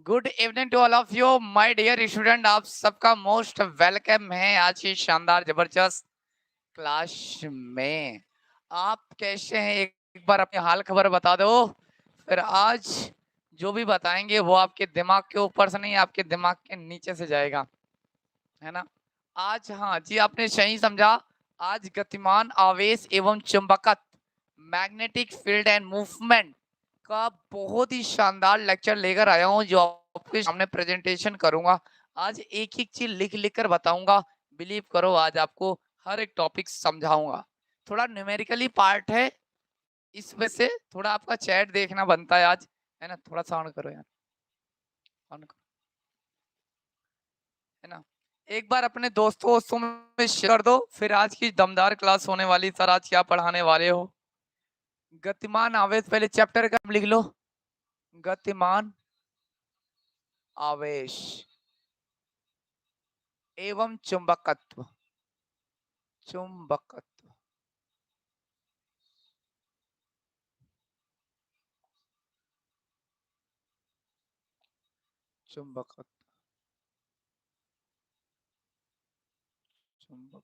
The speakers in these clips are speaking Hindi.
Good evening to all of you my dear student. आप सबका मोस्ट वेलकम है आज की शानदार जबरदस्त क्लास में। आप कैसे हैं? एक बार अपनी हाल खबर बता दो। फिर आज जो भी बताएंगे वो आपके दिमाग के ऊपर से नहीं, आपके दिमाग के नीचे से जाएगा, है ना। आज, हाँ जी, आपने सही समझा। आज गतिमान आवेश एवं चुंबकत्व, मैग्नेटिक फील्ड एंड मूवमेंट का बहुत ही शानदार लेक्चर लेकर आया हूँ, जो आपके सामने प्रेजेंटेशन करूंगा। आज एक एक चीज लिख लिख कर बताऊंगा। बिलीव करो, आज आपको हर एक टॉपिक समझाऊंगा। थोड़ा न्यूमेरिकली पार्ट है, इस वजह से थोड़ा आपका चैट देखना बनता है आज, है ना। थोड़ा साउंड करो यार, ऑन करो, है ना। एक बार अपने दोस्तों वोस्तों में शेयर कर दो, फिर आज की दमदार क्लास होने वाली। सर आज क्या पढ़ाने वाले हो? गतिमान आवेश, पहले चैप्टर का नाम लिख लो, गतिमान आवेश एवं चुंबकत्व। चुंबकत्व, चुंबकत्व, चुंबक।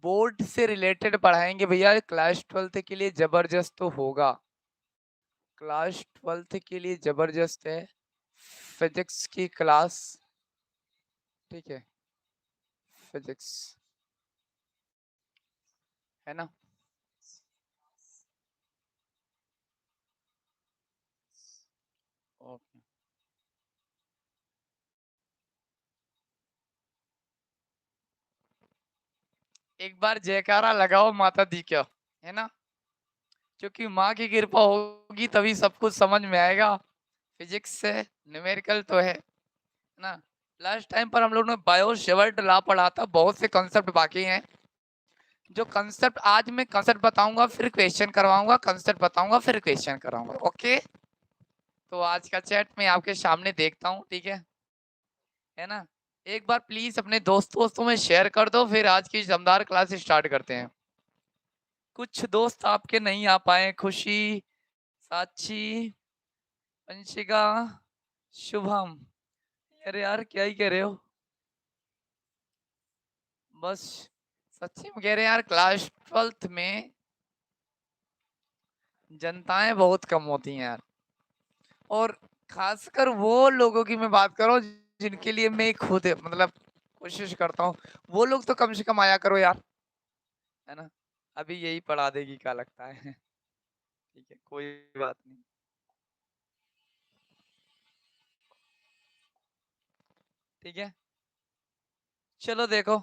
बोर्ड से रिलेटेड पढ़ाएंगे भैया, क्लास 12th के लिए जबरदस्त तो होगा। क्लास 12th के लिए जबरदस्त है फिजिक्स की क्लास, ठीक है। फिजिक्स, है ना। ओके, एक बार जयकारा लगाओ माता दी का, है ना। क्योंकि माँ की कृपा होगी तभी सब कुछ समझ में आएगा। फिजिक्स से न्यूमेरिकल तो है ना। लास्ट टाइम पर हम लोग ने बायो शेवर्ट ला पढ़ा था, बहुत से कंसेप्ट बाकी हैं। जो कंसेप्ट आज मैं कंसेप्ट बताऊंगा फिर क्वेश्चन करवाऊंगा, कंसेप्ट बताऊंगा फिर क्वेश्चन कराऊंगा, ओके। तो आज का चैट मैं आपके सामने देखता हूँ, ठीक है ना। एक बार प्लीज अपने दोस्तों में शेयर कर दो, फिर आज की दमदार क्लास स्टार्ट करते हैं। कुछ दोस्त आपके नहीं आ पाए, खुशी, साक्षी, अंशिका, शुभम। अरे यार क्या ही कह रहे हो, बस सच्ची में कह रहे हैं यार, क्लास 12th में जनताएं बहुत कम होती हैं यार। और खासकर वो लोगों की मैं बात कर रहा हूँ जिनके लिए मैं खुद मतलब कोशिश करता हूँ। वो लोग तो कम से कम आया करो यार, है ना। अभी यही पढ़ा देगी क्या लगता है। ठीक है, कोई बात नहीं। ठीक है, चलो देखो,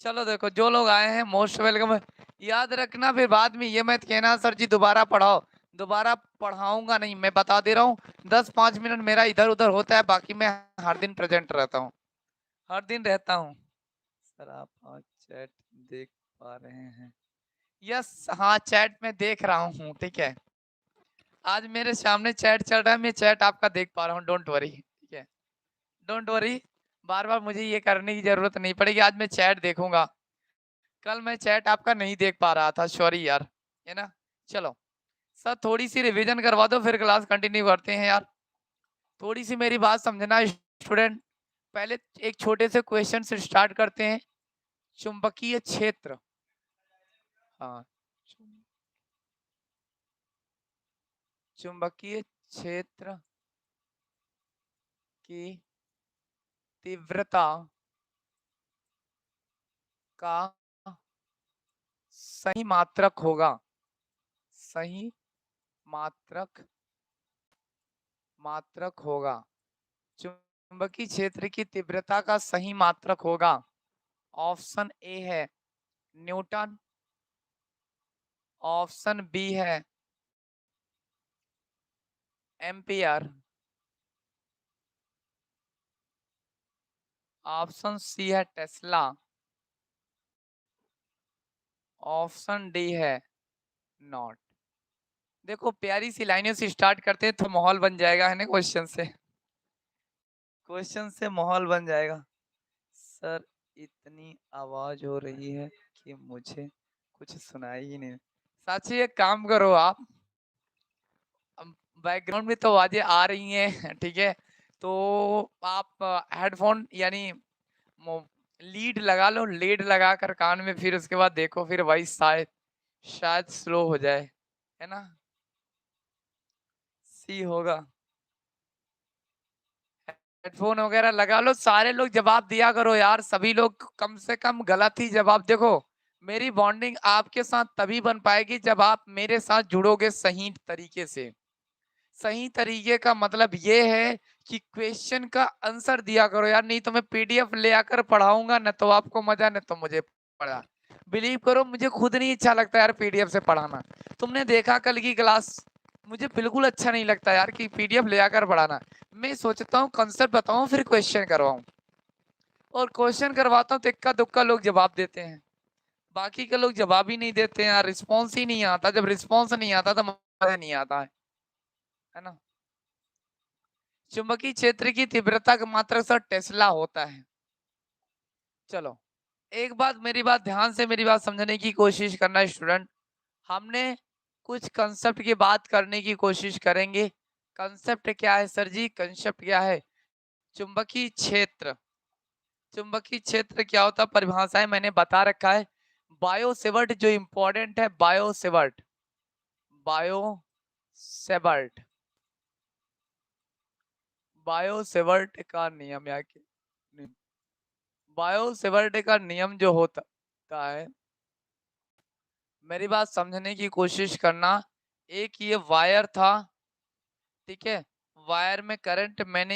चलो देखो, जो लोग आए हैं मोस्ट वेलकम है। याद रखना फिर बाद में ये मत कहना सर जी दोबारा पढ़ाओ। दोबारा पढ़ाऊंगा नहीं, मैं बता दे रहा हूँ। 10-5 मिनट मेरा इधर उधर होता है, बाकी मैं हर दिन प्रेजेंट रहता हूँ, हर दिन रहता हूँ। सर आप आज चैट देख पा रहे हैं? यस, हाँ चैट में देख रहा हूँ, ठीक है। आज मेरे सामने चैट चल रहा है, मैं चैट आपका देख पा रहा हूँ, डोंट वरी, ठीक है। डोंट वरी, बार बार मुझे ये करने की जरूरत नहीं पड़ेगी, आज मैं चैट देखूंगा। कल मैं चैट आपका नहीं देख पा रहा था, सॉरी यार, है ना। चलो सर, थोड़ी सी रिवीजन करवा दो फिर क्लास कंटिन्यू करते हैं यार। थोड़ी सी मेरी बात समझना स्टूडेंट। पहले एक छोटे से क्वेश्चन से स्टार्ट करते हैं। चुंबकीय क्षेत्र, हाँ, चुंबकीय क्षेत्र की तीव्रता का सही मात्रक होगा, सही मात्रक, मात्रक होगा। चुंबकीय क्षेत्र की तीव्रता का सही मात्रक होगा। ऑप्शन ए है न्यूटन, ऑप्शन बी है एम्पियर, ऑप्शन सी है टेस्ला, ऑप्शन डी है नॉट। देखो प्यारी सी लाइनों से स्टार्ट करते हैं तो माहौल बन जाएगा, है ना। क्वेश्चन से, क्वेश्चन से माहौल बन जाएगा। सर इतनी आवाज हो रही है कि मुझे कुछ सुनाई ही नहीं। साची एक काम करो आप, बैकग्राउंड में तो आवाजें आ रही हैं ठीक है, तो आप हेडफोन यानी लीड लगा लो, लीड लगाकर कान में, फिर उसके बाद देखो, फिर वॉइस शायद शायद स्लो हो जाए, है ना? सी होगा। हेडफोन वगैरह लगा लो, सारे लोग जवाब दिया करो यार, सभी लोग कम से कम गलत ही जवाब। देखो, मेरी बॉन्डिंग आपके साथ तभी बन पाएगी जब आप मेरे साथ जुड़ोगे सही तरीके से। सही तरीके का मतलब ये है कि क्वेश्चन का आंसर दिया करो यार, नहीं तो मैं पीडीएफ ले आकर पढ़ाऊंगा न तो आपको मजा, न तो मुझे पढ़ा। बिलीव करो, मुझे खुद नहीं अच्छा लगता यार पीडीएफ से पढ़ाना। तुमने देखा कल की क्लास, मुझे बिल्कुल अच्छा नहीं लगता यार कि पीडीएफ ले आकर पढ़ाना। मैं सोचता हूँ कंसेप्ट बताऊं फिर क्वेश्चन करवाऊं, और क्वेश्चन करवाता हूँ तो इक्का दुक्का लोग जवाब देते हैं, बाकी के लोग जवाब ही नहीं देते हैं यार, रिस्पॉन्स ही नहीं आता। जब रिस्पॉन्स नहीं आता तो मजा नहीं आता है ना? चुंबकीय क्षेत्र की तीव्रता का मात्रक सर टेस्ला होता है। चलो, एक बात, मेरी बात ध्यान से मेरी बात समझने की कोशिश करना स्टूडेंट। हमने कुछ कंसेप्ट की बात करने की कोशिश करेंगे। कंसेप्ट क्या है सर जी? कंसेप्ट क्या है? चुंबकीय क्षेत्र। चुंबकीय क्षेत्र क्या होता है, परिभाषाएं मैंने बता रखा है। बायो सेवर्ट जो इंपॉर्टेंट है, bio Savart, bio Savart, bio Savart का नियम या बायो सेवर्ट का नियम जो होता है, मेरी बात समझने की कोशिश करना। एक ये वायर था, ठीक है, वायर में करंट मैंने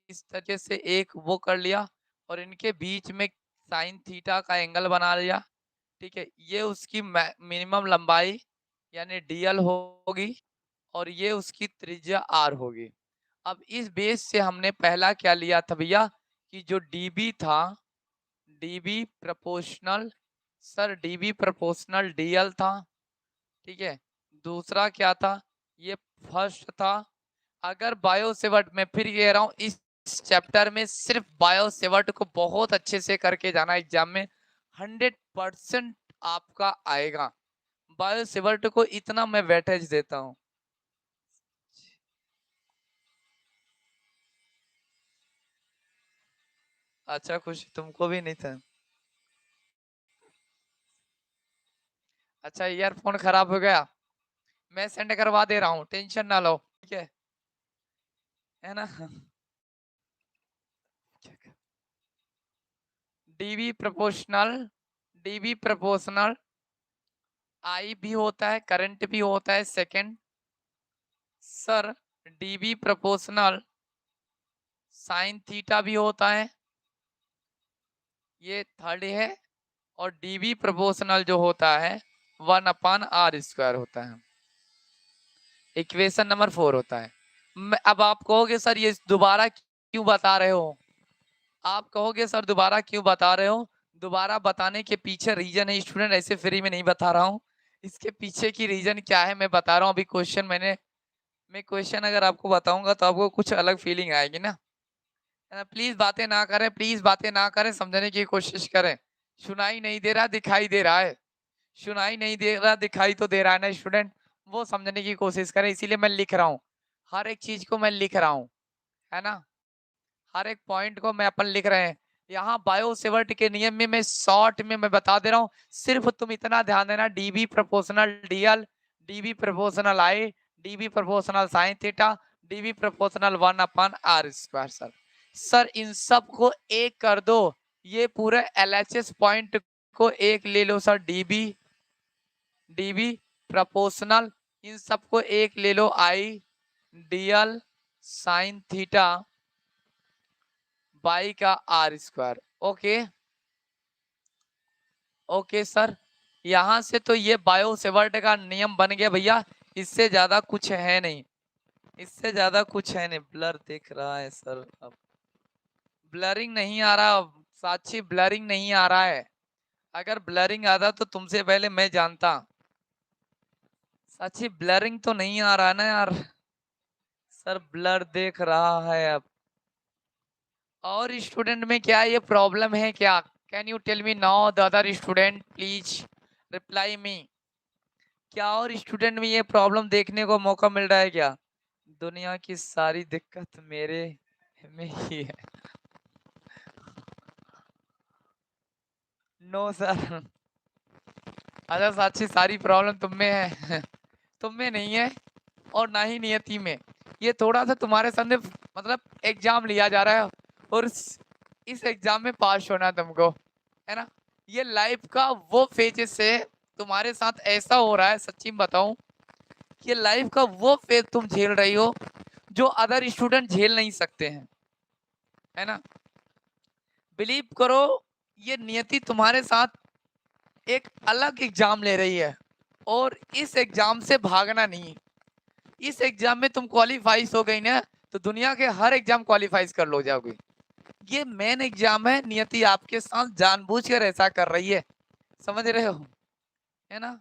इस तरीके से एक वो कर लिया, और इनके बीच में साइन थीटा का एंगल बना लिया, ठीक है। ये उसकी मिनिमम लंबाई यानी डीएल होगी, और ये उसकी त्रिज्या आर होगी। अब इस बेस से हमने पहला क्या लिया था भैया, कि जो डीबी था, dB proportional, sir dB proportional DL था, ठीक है। दूसरा क्या था, ये फर्स्ट था। अगर बायोसेवर्ट, मैं फिर कह रहा हूँ, इस चैप्टर में सिर्फ बायोसेवर्ट को बहुत अच्छे से करके जाना, एग्जाम में 100% आपका आएगा। बायोसेवर्ट को इतना मैं वेटेज देता हूँ। अच्छा, खुश तुमको भी नहीं था? अच्छा, ईयरफोन खराब हो गया, मैं सेंड करवा दे रहा हूँ, टेंशन ना लो, ठीक है ना? डीबी प्रोपोर्शनल, डीबी प्रोपोर्शनल आई भी होता है, करंट भी होता है, second sir dB proportional sine theta भी होता है, ये थर्ड है। और डीबी प्रोपोर्शनल जो होता है 1/r² होता है, इक्वेशन नंबर 4 होता है। अब आप कहोगे सर ये दोबारा क्यों बता रहे हो, आप कहोगे सर दोबारा क्यों बता रहे हो? दोबारा बताने के पीछे रीजन है स्टूडेंट, ऐसे फ्री में नहीं बता रहा हूँ। इसके पीछे की रीजन क्या है मैं बता रहा हूँ। अभी क्वेश्चन मैं क्वेश्चन अगर आपको बताऊंगा तो आपको कुछ अलग फीलिंग आएगी ना। प्लीज बातें ना करें, प्लीज बातें ना करें, समझने की कोशिश करें। सुनाई नहीं दे रहा, दिखाई दे रहा है। सुनाई नहीं दे रहा, दिखाई तो दे रहा है ना स्टूडेंट, वो समझने की कोशिश करें, इसीलिए मैं लिख रहा हूँ। हर एक चीज को मैं लिख रहा हूँ, है ना? हर एक पॉइंट को मैं अपन लिख रहे हैं। यहाँ बायोसेवर्ट के नियम में मैं शॉर्ट में मैं बता दे रहा हूँ, सिर्फ तुम इतना ध्यान देना, DB proportional DL, DB proportional I, DB proportional sine theta, DB proportional 1/r²। Sir इन सब को एक कर दो, ये पूरे एलएचएस पॉइंट को एक ले लो सर, डीबी, डीबी प्रोपोर्शनल, इन सबको एक ले लो, आई डीएल साइन थीटा बाई का r²। ओके, ओके सर, यहां से तो ये बायोसेवर्ट का नियम बन गया भैया, इससे ज्यादा कुछ है नहीं, इससे ज्यादा कुछ है नहीं। ब्लर दिख रहा है सर, अब ब्लरिंग नहीं आ रहा साक्षी, ब्लरिंग नहीं आ रहा है। अगर ब्लरिंग आता तो तुमसे पहले मैं जानता। साक्षी ब्लरिंग तो नहीं आ रहा ना यार? सर ब्लर देख रहा है अब। और स्टूडेंट में क्या ये प्रॉब्लम है क्या? Can you tell me now the other student please reply me. क्या और स्टूडेंट में ये प्रॉब्लम देखने को मौका मिल रहा है क्या? दुनिया की सारी दिक्कत मेरे में ही है। No sir. अच्छा साक्षी, सारी प्रॉब्लम तुम में है। तुम में नहीं है और ना ही नियति में। ये थोड़ा सा तुम्हारे सामने मतलब एग्जाम लिया जा रहा है और इस एग्जाम में पास होना है तुमको, है ना। ये लाइफ का वो फेजेस से तुम्हारे साथ ऐसा हो रहा है, सच्ची में बताऊं, ये लाइफ का वो फेज तुम झेल रही हो जो अदर स्टूडेंट झेल नहीं सकते हैं, है ना। बिलीव करो, ये नियति तुम्हारे साथ एक अलग एग्जाम ले रही है और इस एग्जाम से भागना नहीं। इस एग्जाम में तुम क्वालिफाई हो गई ना तो दुनिया के हर एग्जाम क्वालिफाई कर लो जाओगे। ये मेन एग्जाम है, नियति आपके साथ जानबूझकर ऐसा कर रही है, समझ रहे हो, है ना।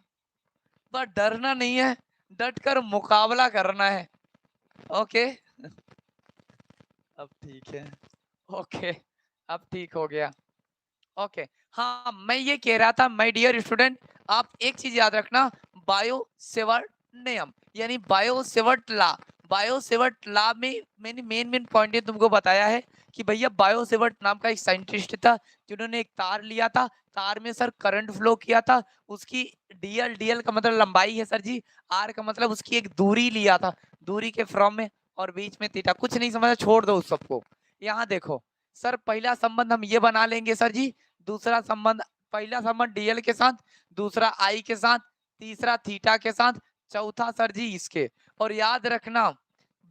पर डरना नहीं है, डट कर मुकाबला करना है। ओके। अब ठीक है। ओके, अब ठीक हो गया। ओके। हाँ, मैं ये कह रहा था माय डियर स्टूडेंट, आप एक चीज याद रखना, बायो सेवर्ट नियम यानी bio Savart law. Bio Savart law में मैंने मेन मेन पॉइंट तुमको बताया है कि भैया बायो सेवर्ट नाम का एक साइंटिस्ट था जिन्होंने एक तार लिया था, तार में सर करंट फ्लो किया था, उसकी डीएल, डीएल का मतलब लंबाई है सर जी, आर का मतलब उसकी एक दूरी लिया था, दूरी के फ्रॉम में, और बीच में थीटा। कुछ नहीं समझा, छोड़ दो उस सबको। यहाँ देखो सर, पहला संबंध हम ये बना लेंगे सर जी, दूसरा संबंध, पहला संबंध डीएल के साथ, दूसरा आई के साथ, तीसरा थीटा के साथ, चौथा सर जी इसके। और याद रखना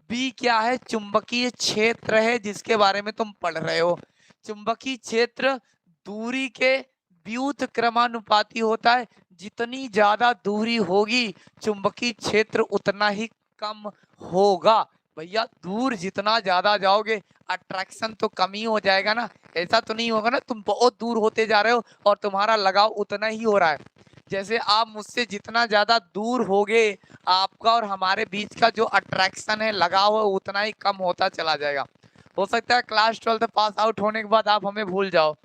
बी क्या है, चुंबकीय क्षेत्र है जिसके बारे में तुम पढ़ रहे हो। चुंबकीय क्षेत्र दूरी के व्युत क्रमानुपाती होता है, जितनी ज्यादा दूरी होगी चुंबकीय क्षेत्र उतना ही कम होगा। भैया दूर जितना ज्यादा जाओगे अट्रैक्शन तो कम ही हो जाएगा ना। ऐसा तो नहीं होगा ना तुम बहुत दूर होते जा रहे हो और तुम्हारा लगाव उतना ही हो रहा है। जैसे आप मुझसे जितना ज्यादा दूर होगे, आपका और हमारे बीच का जो अट्रैक्शन है, लगाव है, उतना ही कम होता चला जाएगा। हो सकता है क्लास 12 पास आउट होने के बाद आप हमें भूल जाओ,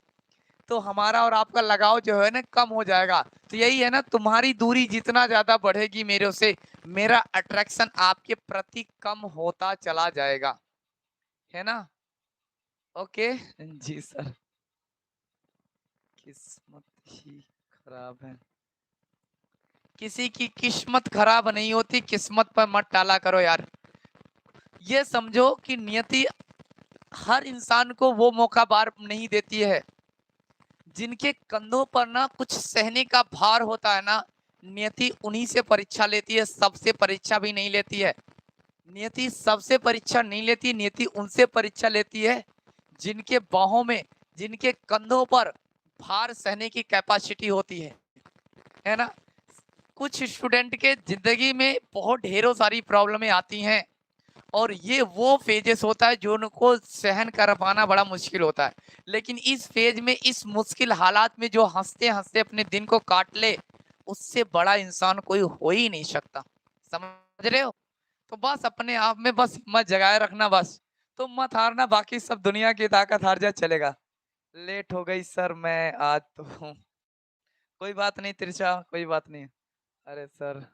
तो हमारा और आपका लगाव जो है ना कम हो जाएगा। तो यही है ना, तुम्हारी दूरी जितना ज्यादा बढ़ेगी मेरे से, मेरा अट्रैक्शन आपके प्रति कम होता चला जाएगा, है ना। ओके जी सर। किस्मत ही खराब है, किसी की किस्मत खराब नहीं होती, किस्मत पर मत टाला करो यार। ये समझो कि नियति हर इंसान को वो मौका बार नहीं देती है। जिनके कंधों पर ना कुछ सहने का भार होता है ना, नियति उन्हीं से परीक्षा लेती है, सबसे परीक्षा भी नहीं लेती है। नियति सबसे परीक्षा नहीं लेती, नियति उनसे परीक्षा लेती है जिनके बाहों में, जिनके कंधों पर भार सहने की कैपेसिटी होती है ना। कुछ स्टूडेंट के जिंदगी में बहुत ढेरों सारी प्रॉब्लमें आती हैं और ये वो फेजेस होता है जो उनको सहन कर पाना बड़ा मुश्किल होता है। लेकिन इस फेज में, इस मुश्किल हालात में जो हंसते हंसते अपने दिन को काट ले, उससे बड़ा इंसान कोई हो ही नहीं सकता, समझ रहे हो। तो बस अपने आप में बस हिम्मत जगाए रखना, बस तुम मत हारना, बाकी सब दुनिया की ताकत हार जाए चलेगा। लेट हो गई सर मैं आज तो। कोई बात नहीं त्रिशा, कोई बात नहीं। अरे सर।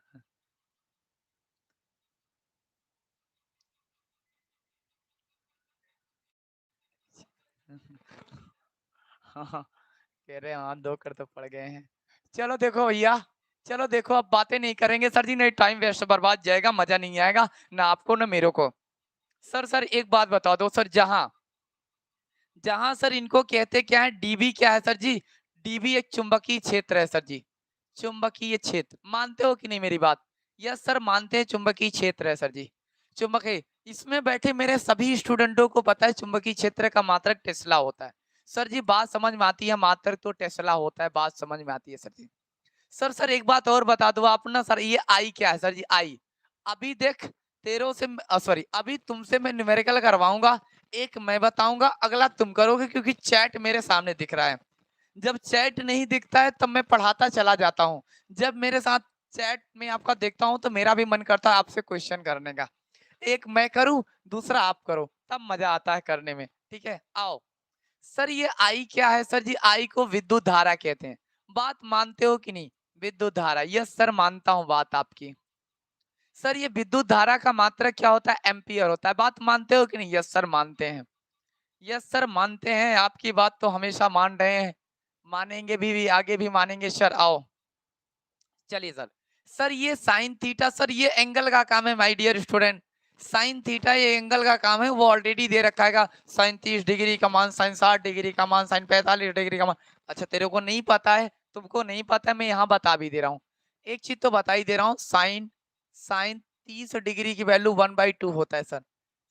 हाँ हाँ, कह रहे हाथ धोकर तो पड़ गए हैं। चलो देखो भैया, चलो देखो, अब बातें नहीं करेंगे सर जी, नहीं टाइम वेस्ट बर्बाद जाएगा, मजा नहीं आएगा ना आपको ना मेरे को। सर सर एक बात बता दो सर, जहां जहां सर इनको कहते क्या है, डीबी क्या है सर जी, डीबी एक चुंबकीय क्षेत्र है सर जी। चुंबकीय क्षेत्र मानते हो कि नहीं मेरी बात। यस सर मानते हैं, चुंबकीय क्षेत्र है सर जी। चुंबकीय, इसमें बैठे मेरे सभी स्टूडेंटों को पता है चुंबकीय क्षेत्र का मात्रक टेस्ला होता है। सर जी बात समझ में आती है, मात्रक तो टेस्ला होता है, बात समझ में आती है सर जी। सर सर एक बात और बता दो आप ना सर, ये आई क्या है सर जी, आई। अभी देख, तेरो से सॉरी, अभी तुमसे मैं न्यूमेरिकल करवाऊंगा, एक मैं बताऊंगा, अगला तुम करोगे, क्योंकि चैट मेरे सामने दिख रहा है। जब चैट नहीं दिखता है तब मैं पढ़ाता चला जाता हूँ, जब मेरे साथ चैट में आपका देखता हूँ तो मेरा भी मन करता है आपसे क्वेश्चन करने का। एक मैं करूँ, दूसरा आप करो, तब मजा आता है करने में, ठीक है। आओ सर, ये आई क्या है सर जी, आई को विद्युत धारा कहते हैं। बात मानते हो कि नहीं, विद्युत धारा। यस सर मानता हूँ बात आपकी। सर ये विद्युत धारा का मात्रक क्या होता है? एम्पियर होता है। बात मानते हो कि नहीं? यस सर मानते हैं। यस सर मानते हैं, आपकी बात तो हमेशा मान रहे हैं, मानेंगे भी आगे भी मानेंगे सर। आओ चलिए सर। सर ये साइन थीटा, सर ये एंगल का काम है my dear student. Sine theta ये एंगल का काम है, वो ऑलरेडी दे रखा है। साइन 30 डिग्री का मान, साइन 60 डिग्री का मान, साइन 45 डिग्री का मान। अच्छा तेरे को नहीं पता है, तुमको नहीं पता है, मैं यहाँ बता भी दे रहा हूँ। एक चीज तो बता ही दे रहा हूँ, साइन साइन 30 डिग्री की वैल्यू 1/2 होता है सर।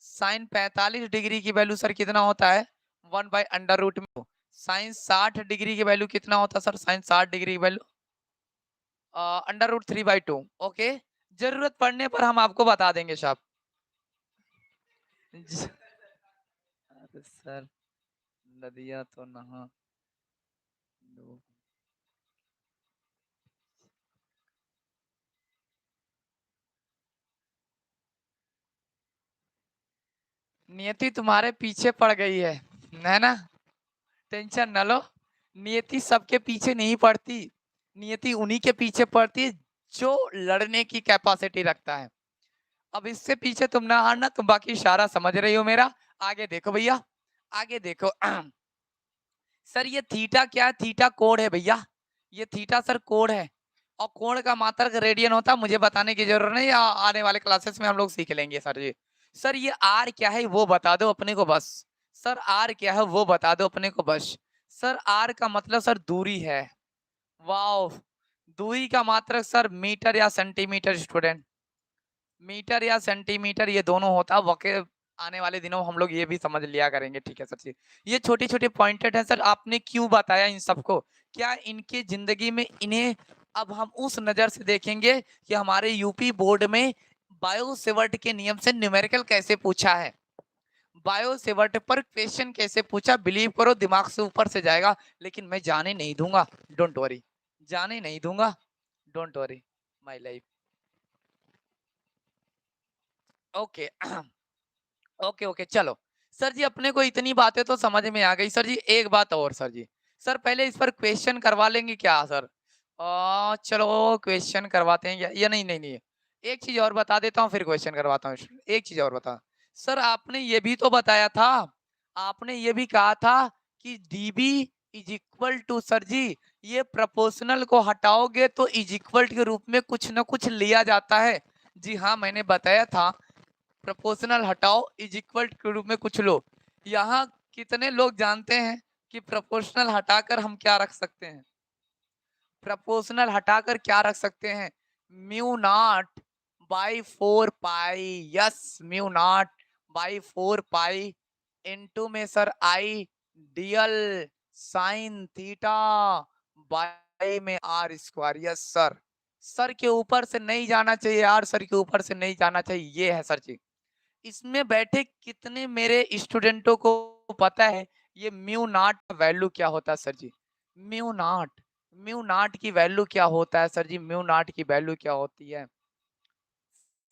साइन 45 डिग्री की वैल्यू सर कितना होता है? 1/√। में साइन 60 डिग्री की वैल्यू कितना होता है सर? साइन 60 डिग्री की वैल्यू √3/2। ओके, जरूरत पड़ने पर हम आपको बता देंगे साहब। अरे सर नदियां तो नहा लो। नियति तुम्हारे पीछे पड़ गई है ना? टेंशन न लो, नियति सबके पीछे नहीं पड़ती, नियति उन्हीं के पीछे पड़ती है जो लड़ने की कैपेसिटी रखता है। अब इससे पीछे तुम ना हारना, तुम बाकी इशारा समझ रही हो मेरा। आगे देखो भैया, आगे देखो। सर ये थीटा क्या है? थीटा कोण है भैया, ये थीटा सर कोण है। और कोण का मात्रक रेडियन होता है, मुझे बताने की जरूरत नहीं, आने वाले क्लासेस में हम लोग सीख लेंगे सर जी। सर ये आर क्या है वो बता दो अपने को बस। सर आर क्या है वो बता दो अपने को बस। सर आर का मतलब सर दूरी है। वाओ, दूरी का मात्रक सर मीटर या सेंटीमीटर स्टूडेंट, मीटर या सेंटीमीटर ये दोनों होता है। वके आने वाले दिनों हम लोग ये भी समझ लिया करेंगे, ठीक है सर जी। ये छोटे छोटे पॉइंटेड है सर, आपने क्यों बताया इन सबको? क्या इनके जिंदगी में इन्हें अब हम उस नजर से देखेंगे कि हमारे यूपी बोर्ड में बायो सेवर्ट के नियम से न्यूमेरिकल कैसे पूछा है, बायो सेवर्ट पर क्वेश्चन कैसे पूछा। बिलीव करो दिमाग से ऊपर से जाएगा, लेकिन मैं जाने नहीं दूंगा, डोंट वरी, जाने नहीं दूंगा, don't worry my life. Okay okay okay चलो। सर जी अपने को इतनी बातें तो समझ में आ गई सर जी, एक बात और सर जी। सर पहले इस पर क्वेश्चन करवा लेंगे क्या सर? चलो क्वेश्चन करवाते हैं या नहीं नहीं नहीं, एक चीज और बता देता हूँ फिर क्वेश्चन करवाता हूँ। एक चीज और बता, सर आपने ये भी तो बताया था, आपने ये भी कहा था कि dB is equal to, sir ji ये प्रपोर्शनल को हटाओगे तो इज इक्वल के रूप में कुछ ना कुछ लिया जाता है। जी हाँ मैंने बताया था, प्रोपोर्शनल हटाओ इज इक्वल के रूप में कुछ लो। यहाँ कितने लोग जानते हैं कि प्रोपोर्शनल हटाकर हम क्या रख सकते हैं? प्रोपोर्शनल हटाकर क्या रख सकते हैं? Mu naught by 4 pi, yes mu naught by 4 pi into में sir I DL sine theta by में R square. Yes sir, sir के ऊपर से नहीं जाना चाहिए यार, सर के ऊपर से नहीं जाना चाहिए, ये है सर जी। इसमें बैठे कितने मेरे स्टूडेंटों को पता है ये म्यू नॉट का वैल्यू क्या होता है सर जी? म्यू नॉट, म्यू नॉट की वैल्यू क्या होता है सर जी? म्यू नॉट की वैल्यू क्या होती है?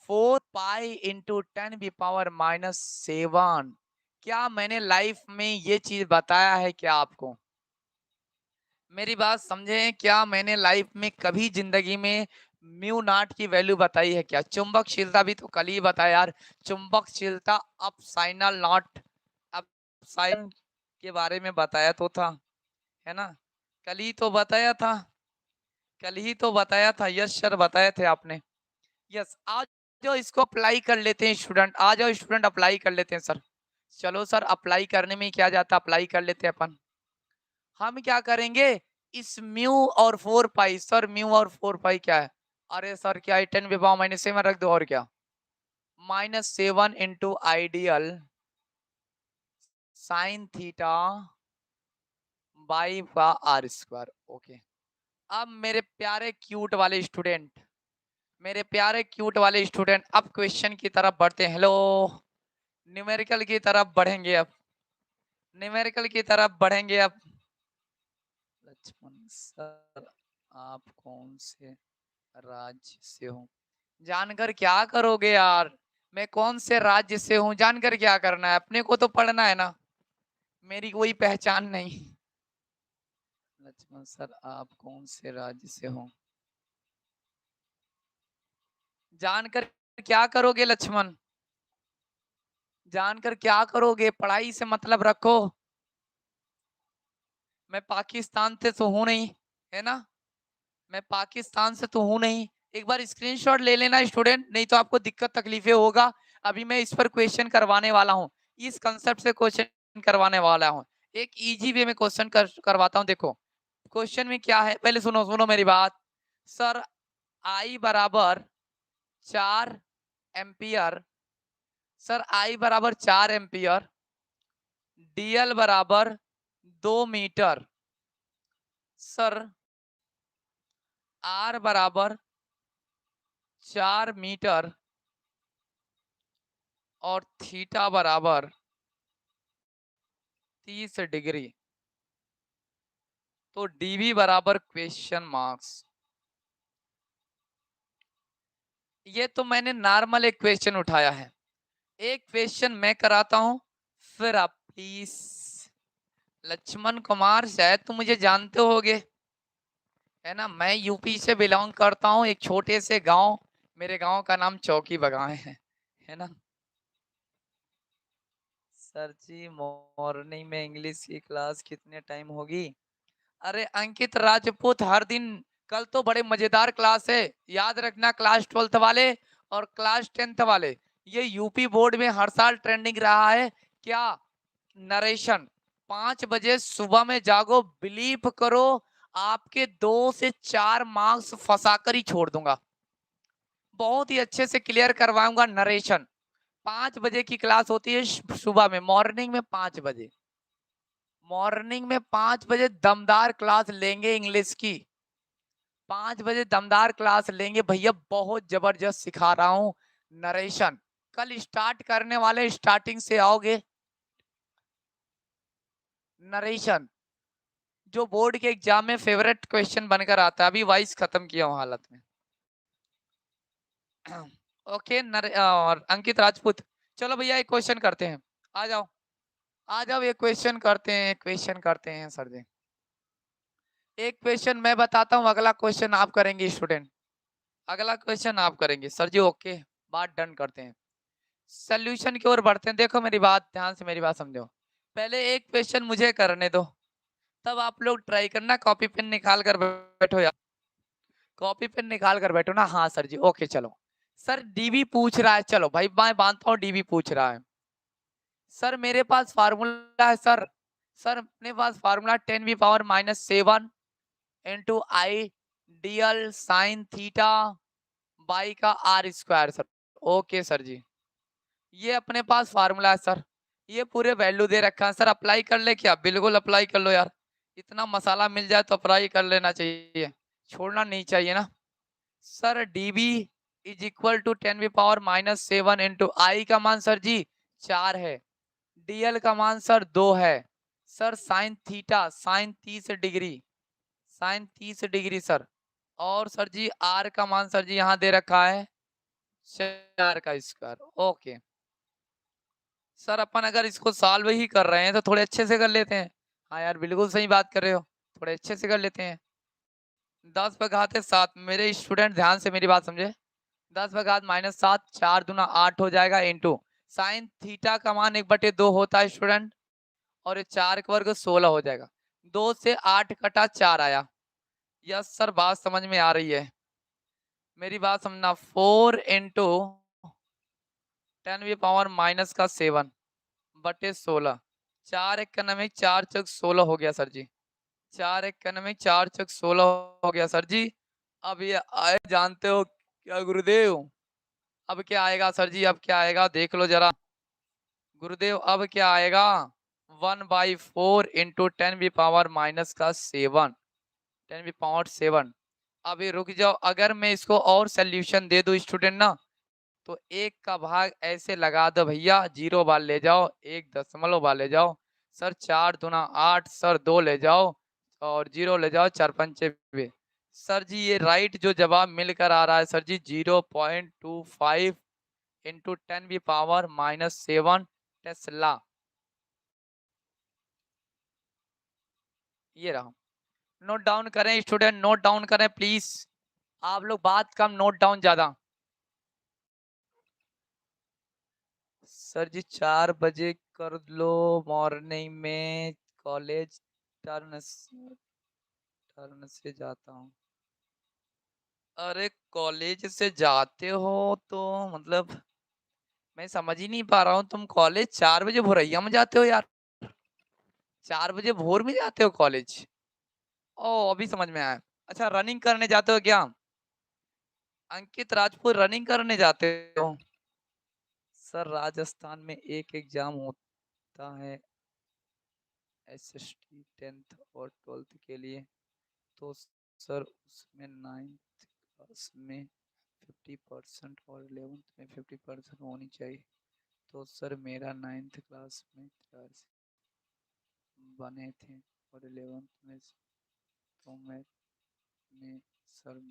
4 पाई इंटू 10⁻⁷। क्या मैंने लाइफ में ये चीज बताया है क्या आपको? मेरी बात समझे, क्या मैंने लाइफ में कभी जिंदगी में म्यू नॉट की वैल्यू बताई है क्या? चुंबकशीलता भी तो कल ही बताया यार, चुंबकशीलता अपसाइनल नॉट, अपसाइन के बारे में बताया तो था, है ना? कल ही तो बताया था, कल ही तो बताया था, यस सर बताए थे आपने। यस, आज जो इसको अप्लाई कर लेते हैं स्टूडेंट, आ जाओ स्टूडेंट अप्लाई कर लेते हैं सर। चलो सर अप्लाई करने में क्या जाता, अप्लाई कर लेते हैं अपन। हम क्या करेंगे, इस म्यू और 4 पाई, सर म्यू और 4 पाई क्या है? अरे सर क्या 10⁻⁻7 रख दो और क्या, -7 into ideal sign theta by का आर स्क्वायर। ओके, अब मेरे प्यारे क्यूट वाले स्टूडेंट, मेरे प्यारे क्यूट वाले स्टूडेंट, अब क्वेश्चन की तरफ बढ़ते हैं। हेलो, न्यूमेरिकल की तरफ बढ़ेंगे अब, न्यूमेरिकल की तरफ बढ़ेंगे अब। लक्ष्मण सर आप कौन से राज्य से हो? जानकर क्या करोगे यार, मैं कौन से राज्य से हूँ जानकर क्या करना है? अपने को तो पढ़ना है ना, मेरी कोई पहचान नहीं। लक्ष्मण सर आप कौन से राज्य से हो? जानकर क्या करोगे लक्ष्मण? जानकर क्या करोगे? पढ़ाई से मतलब रखो। मैं पाकिस्तान से तो हूं नहीं, है ना? मैं पाकिस्तान से तो हूं नहीं। एक बार स्क्रीनशॉट ले लेना स्टूडेंट, नहीं तो आपको दिक्कत तकलीफें होगा। अभी मैं इस पर क्वेश्चन करवाने वाला हूँ, इस कंसेप्ट से क्वेश्चन करवाने वाला हूँ। एक इजी वे में क्वेश्चन करवाता हूँ। देखो क्वेश्चन में क्या है, पहले सुनो सुनो मेरी बात। सर आई बराबर 4 एम्पियर, सर आई बराबर 4 एम्पियर, डीएल बराबर 2 मीटर, सर आर बराबर 4 मीटर और थीटा बराबर 30 डिग्री, तो डीवी बराबर क्वेश्चन मार्क्स। ये तो मैंने नॉर्मल एक क्वेश्चन उठाया है, एक क्वेश्चन मैं कराता हूं, फिर आप प्लीज। लक्ष्मण कुमार शायद तुम मुझे जानते होगे, है ना? मैं यूपी से बिलोंग करता हूं, एक छोटे से गांव, मेरे गांव का नाम चौकी बगाए है ना? सर जी मॉर्निंग में इंग्लिश की क्लास कितने टाइम होगी? अरे अंकित राजपूत, हर दिन। कल तो बड़े मजेदार क्लास है, याद रखना। क्लास 12th वाले और क्लास 10th वाले, ये यूपी बोर्ड में हर साल ट्रेंडिंग रहा है। क्या? नरेशन। 5 बजे सुबह में जागो, बिलीव करो आपके 2 से 4 मार्क्स फंसाकर ही छोड़ दूंगा। बहुत ही अच्छे से क्लियर करवाऊंगा नरेशन। 5 बजे की क्लास होती है सुबह में, मॉर्निंग में 5 बजे। मॉर्निंग में 5 बजे दमदार क्लास लेंगे इंग्लिश की। 5 बजे दमदार क्लास लेंगे भैया, बहुत जबरदस्त सिखा रहा हूँ नरेशन। कल स्टार्ट करने वाले, स्टार्टिंग से आओगे। नरेशन जो बोर्ड के एग्जाम में फेवरेट क्वेश्चन बनकर आता है, अभी वाइस खत्म किया हूँ हालत में। ओके और अंकित राजपूत, चलो भैया एक क्वेश्चन करते हैं। आ जाओ, आ जाओ, एक क्वेश्चन करते हैं, क्वेश्चन करते हैं सर जी। एक क्वेश्चन मैं बताता हूँ, अगला क्वेश्चन आप करेंगे स्टूडेंट। अगला क्वेश्चन आप करेंगे सर जी, ओके। बात डन करते हैं, सोल्यूशन की ओर बढ़ते हैं। देखो मेरी बात ध्यान से, मेरी बात समझो। पहले एक क्वेश्चन मुझे करने दो, तब आप लोग ट्राई करना। कॉपी पेन निकाल कर बैठो यार, कॉपी पेन निकाल कर बैठो ना। हाँ सर जी, ओके चलो। सर डीबी पूछ रहा है, चलो भाई मैं मानता हूँ डीबी पूछ रहा है। सर मेरे पास फार्मूला है सर, सर अपने पास formula 10⁻⁻7 into I DL sine theta by का R square. Sir okay sir ji, ये अपने पास फार्मूला है सर, ये पूरे वैल्यू दे रखा है सर। अप्लाई कर ले क्या? बिल्कुल अप्लाई कर लो यार, इतना मसाला मिल जाए तो अप्लाई कर लेना चाहिए, छोड़ना नहीं चाहिए ना। Sir DB is equal to 10⁻⁻7 into I का मान सर जी 4 है, डीएल का मान सर 2 है, sir sine theta sine 30 degree, sine 30 degree sir, और सर जी आर का मान सर जी यहाँ दे रखा है 4 का स्क्वायर। ओके सर, अपन अगर इसको सॉल्व ही कर रहे हैं तो थोड़े अच्छे से कर लेते हैं। हाँ यार बिल्कुल सही बात कर रहे हो, थोड़े अच्छे से कर लेते हैं। 10 × 7, मेरे स्टूडेंट ध्यान से मेरी बात समझे। 10 × -7, 4×2 = 8 हो जाएगा, इंटू साइन थीटा का मान 1/2 होता है स्टूडेंट, और ये 4 का वर्ग 16 हो जाएगा। 2 से 8 कटा 4 आया। यस सर, बात समझ में आ रही है, मेरी बात समझना। 4 इंटू 10⁻⁻7 बटे 16, 4 × 1 = 4 × 4 = 16 हो गया सर जी। 4 × 1 = 4 × 16 हो गया सर जी। अब ये आए जानते हो क्या गुरुदेव? अब क्या आएगा सर जी, अब क्या आएगा देख लो जरा गुरुदेव। अब क्या आएगा? 1/4 इंटू 10⁻⁻7, 10⁻7। अभी रुक जाओ, अगर मैं इसको और सोल्यूशन दे दूं स्टूडेंट ना, तो 1 का भाग ऐसे लगा दो भैया, 0 बार ले जाओ, 1 बार ले जाओ। सर 4×2 = 8, सर 2 ले जाओ और 0 ले जाओ, 4×5 = 20। सर जी ये राइट जो जवाब मिलकर आ रहा है सर जी 0.25 इंटू 10⁻⁻7 टेस्ला, ये रहा। नोट डाउन करें स्टूडेंट, नोट डाउन करें प्लीज। आप लोग बात कम, नोट डाउन ज्यादा। सर जी 4 बजे कर लो, मॉर्निंग में कॉलेज टर्न से जाता हूँ। अरे कॉलेज से जाते हो तो मतलब मैं समझ ही नहीं पा रहा हूँ, तुम कॉलेज 4 बजे भोरैया में जाते हो यार? 4 बजे भोर में जाते हो कॉलेज? ओह! अभी समझ में आया। अच्छा रनिंग करने जाते हो क्या? अंकित राजपूत रनिंग करने जाते हो? सर राजस्थान में एक एग्जाम होता है एसएसटी 10th और 12th के लिए, तो सर उसमें 9th क्लास में 50% और 11th में 50% होनी चाहिए। तो सर मेरा 9th क्लास में 4 बने थे और 11th में तो मैं सर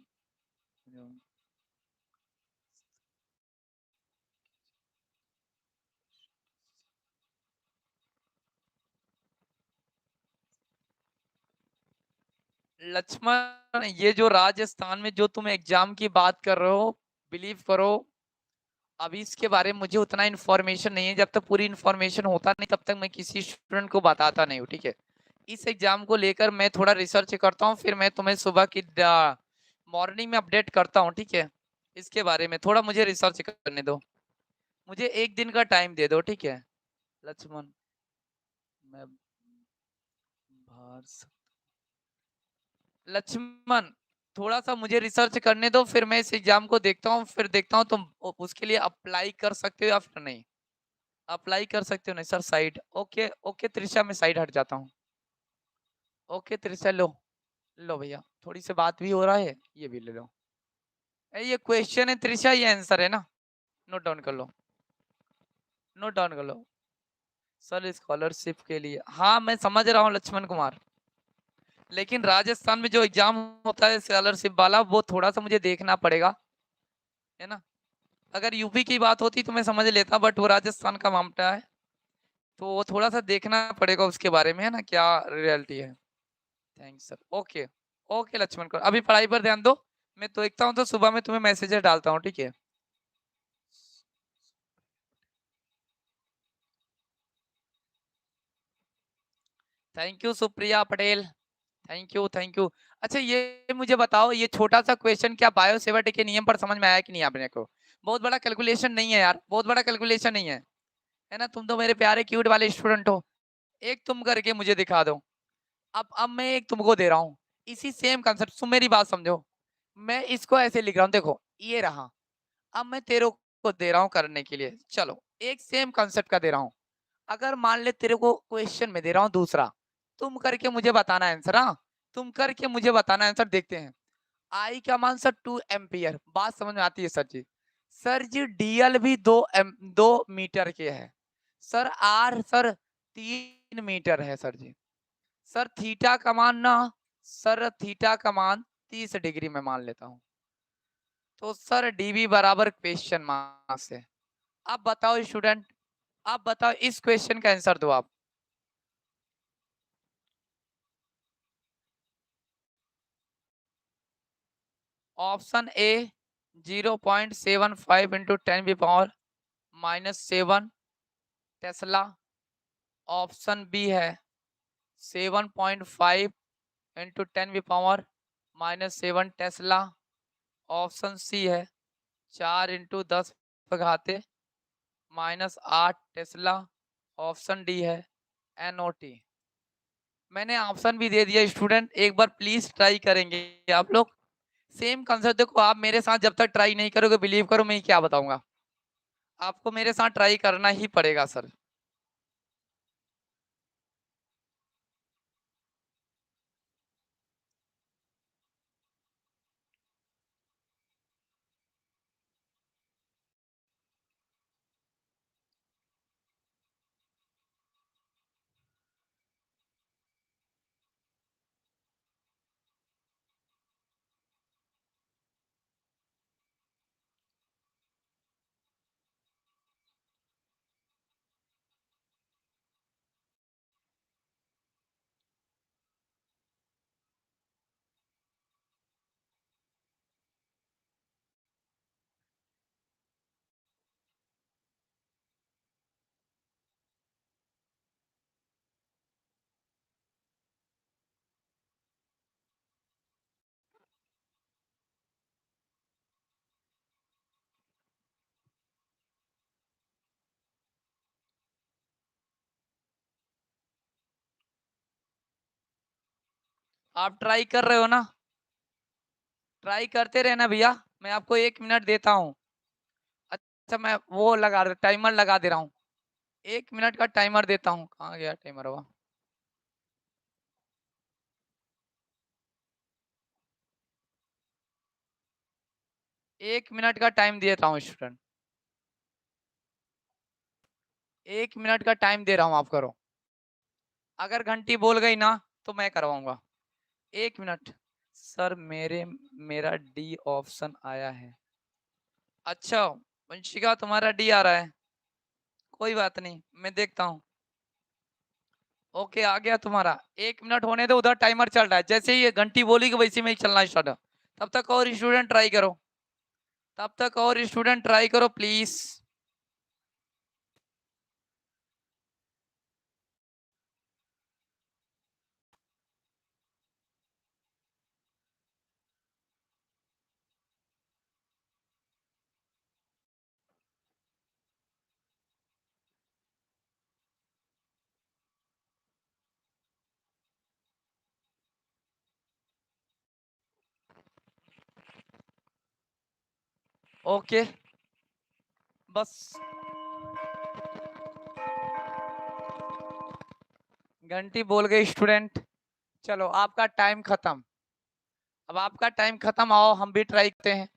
लक्ष्मण, ये जो राजस्थान में जो तुम एग्जाम की बात कर रहे हो, बिलीव करो अभी इसके बारे में मुझे उतना इन्फॉर्मेशन नहीं है। जब तक पूरी इन्फॉर्मेशन होता नहीं तब तक मैं किसी स्टूडेंट को बताता नहीं हूँ, ठीक है। इस एग्जाम को लेकर मैं थोड़ा रिसर्च करता हूँ, फिर मैं तुम्हें सुबह की मॉर्निंग में अपडेट करता हूँ, ठीक है। इसके बारे में थोड़ा मुझे रिसर्च करने दो, मुझे एक दिन का टाइम दे दो, ठीक है। लक्ष्मण, मैं बाहर लक्ष्मण, थोड़ा सा मुझे रिसर्च करने दो, फिर मैं इस एग्जाम को देखता हूँ, फिर देखता हूँ तुम उसके लिए अप्लाई कर सकते हो या फिर नहीं अप्लाई कर सकते हो। नहीं sir side, okay okay Trisha, मैं साइड हट जाता हूँ। ओके त्रिशा, लो लो भैया, थोड़ी सी बात भी हो रहा है, ये भी ले लो। ये क्वेश्चन है त्रिशा, ये आंसर है ना, नोट डाउन कर लो, नोट डाउन कर लो। सर स्कॉलरशिप के लिए, हाँ मैं समझ रहा हूँ लक्ष्मण कुमार, लेकिन राजस्थान में जो एग्जाम होता है स्कॉलरशिप वाला, वो थोड़ा सा मुझे देखना पड़ेगा, है ना। अगर यूपी की बात होती तो मैं समझ लेता, बट वो राजस्थान का मामला है, तो वो थोड़ा सा देखना पड़ेगा उसके बारे में, है ना, क्या रियलिटी है। Thanks sir, okay okay Lakshman को अभी पढ़ाई पर ध्यान दो, मैं तो देखता हूँ तो सुबह में तुम्हें मैसेजेस डालता हूँ, ठीक है। Thank you Supriya Patel, thank you thank you. अच्छा ये मुझे बताओ, ये छोटा सा क्वेश्चन क्या बायो सेवर्टी के नियम पर समझ में आया कि नहीं आपने को? बहुत बड़ा कैलकुलेशन नहीं है यार, बहुत बड़ा कैलकुलेशन नहीं है ना। तुम तो मेरे प्यारे क्यूट वाले स्टूडेंट हो, एक तुम करके मुझे दिखा दो। अब मैं एक तुमको दे रहा हूँ, इसी सेम कंसेप्ट, तुम मेरी बात समझो। मैं इसको ऐसे लिख रहा हूँ, देखो ये रहा। अब मैं तेरे को दे रहा हूँ करने के लिए, चलो एक सेम कंसेप्ट का दे रहा हूँ। अगर मान ले तेरे को क्वेश्चन में दे रहा हूँ दूसरा, तुम करके मुझे बताना आंसर, हाँ तुम करके मुझे बताना आंसर, देखते हैं। आई का मान सर 2 एम्पियर, बात समझ में आती है सर जी? सर जी डीएल भी 2 मीटर के है सर, आर सर 3 मीटर है सर जी। सर थीटा का मान ना, सर थीटा का मान 30 डिग्री में मान लेता हूँ, तो सर डीबी बराबर क्वेश्चन मार्क्स है। अब बताओ स्टूडेंट, आप बताओ इस क्वेश्चन का आंसर दो आप। Option A 0.75 into 10⁻⁻7 tesla. Option B है 7.5 इंटू 10⁻⁻7 टेस्ला। ऑप्शन सी है 4 इंटू 10⁻⁻8 टेस्ला। ऑप्शन डी है एनओटी। मैंने ऑप्शन भी दे दिया स्टूडेंट, एक बार प्लीज ट्राई करेंगे आप लोग? सेम कंसेप्ट, देखो आप मेरे साथ जब तक ट्राई नहीं करोगे, बिलीव करो मैं क्या बताऊंगा, आपको मेरे साथ ट्राई करना ही पड़ेगा सर। आप ट्राई कर रहे हो ना? ट्राई करते रहना भैया, मैं आपको 1 मिनट देता हूँ। अच्छा मैं वो टाइमर लगा दे रहा हूँ। 1 मिनट का टाइमर देता हूँ। कहाँ गया टाइमर वो? 1 मिनट का टाइम दे रहा हूँ स्टूडेंट। 1 मिनट का टाइम दे रहा हूँ, आप करो। अगर घंटी बोल गई ना तो मैं करवाऊंगा। 1 मिनट। सर मेरा डी ऑप्शन आया है। अच्छा वंशिका तुम्हारा डी आ रहा है, कोई बात नहीं, मैं देखता हूँ। ओके आ गया तुम्हारा। 1 मिनट होने दो, उधर टाइमर चल रहा है। जैसे ही ये घंटी बोली कि वैसे में ही चलना स्टार्ट। तब तक और स्टूडेंट ट्राई करो, तब तक और स्टूडेंट ट्राई करो प्लीज। ओके बस घंटी बोल गई स्टूडेंट। चलो आपका टाइम खत्म। अब आपका टाइम खत्म, आओ हम भी ट्राई करते हैं।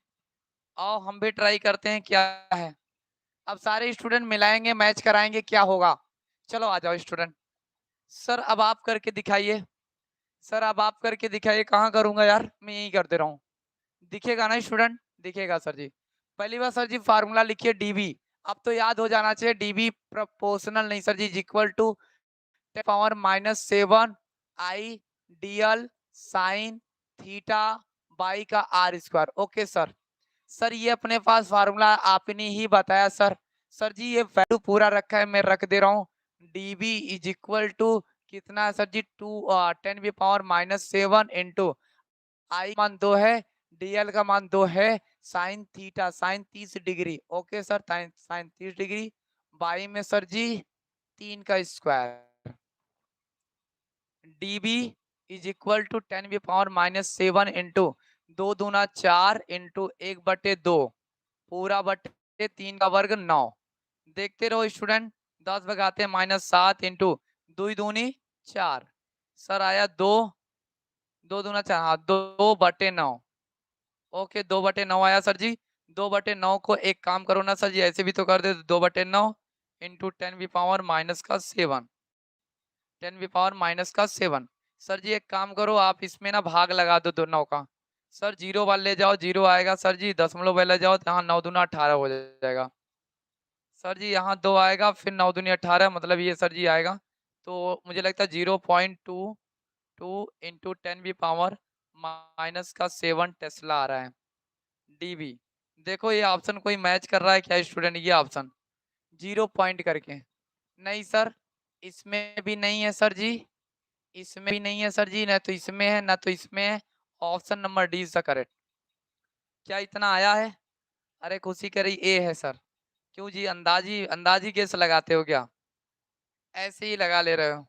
आओ हम भी ट्राई करते हैं क्या है। अब सारे स्टूडेंट मिलाएंगे, मैच कराएंगे, क्या होगा। चलो आ जाओ स्टूडेंट। सर अब आप करके दिखाइए। सर अब आप करके दिखाइए। कहाँ करूंगा यार, मैं यही करते रहूं। दिखेगा ना स्टूडेंट? दिखेगा सर जी। पहली बार सर जी फार्मूला लिखिए डीबी। अब तो याद हो जाना चाहिए, डीबी प्रोपोर्शनल नहीं sir ji, equal to 10⁻⁷ I DL sine theta by का R square. Okay sir. Sir ये अपने पास फार्मूला आपने ही बताया सर। सर जी ये वैल्यू पूरा रखा है, मैं रख दे रहा हूँ। डीबी इज इक्वल टू कितना है सर जी, 10⁻⁷ इंटू आई मान 2 है, डीएल का मान 2 है, sine theta sine 30 degree. Okay sir, sine 30 degree by में सर जी 3 का square. DB is equal to 10⁻⁷ into 2×4 into 1/2 पूरा बटे 3 का वर्ग 9। देखते रहो स्टूडेंट। 10 भगाते -7 इंटू 2×2 = 4। सर आया 2, 2×2 = 4, हाँ 2/9। ओके 2/9 आया सर जी। 2/9 को एक काम करो ना सर जी, ऐसे भी तो कर दे। 2/9 इंटू 10⁻⁻7, 10⁻⁻7। सर जी एक काम करो, आप इसमें ना भाग लगा दो दोनों का। सर जीरो वाले ले जाओ, जीरो आएगा सर जी। दशमलव वाले जाओ तो यहाँ 9×2 = 18 हो जाएगा। सर जी यहाँ 2 आएगा, फिर 9×2 = 18, मतलब ये सर जी आएगा। तो मुझे लगता है 0.22 इंटू 10⁻⁻7 टेस्ला आ रहा है डीबी। देखो ये ऑप्शन कोई मैच कर रहा है क्या स्टूडेंट? ये ऑप्शन 0 पॉइंट करके नहीं सर, इसमें भी नहीं है सर जी, इसमें भी नहीं है सर जी, ना तो इसमें है ना तो इसमें है। Option number D is the correct. क्या इतना आया है? अरे खुशी करी ए है सर। क्यों जी, अंदाजी अंदाजी कैसे लगाते हो क्या? ऐसे ही लगा ले रहे हो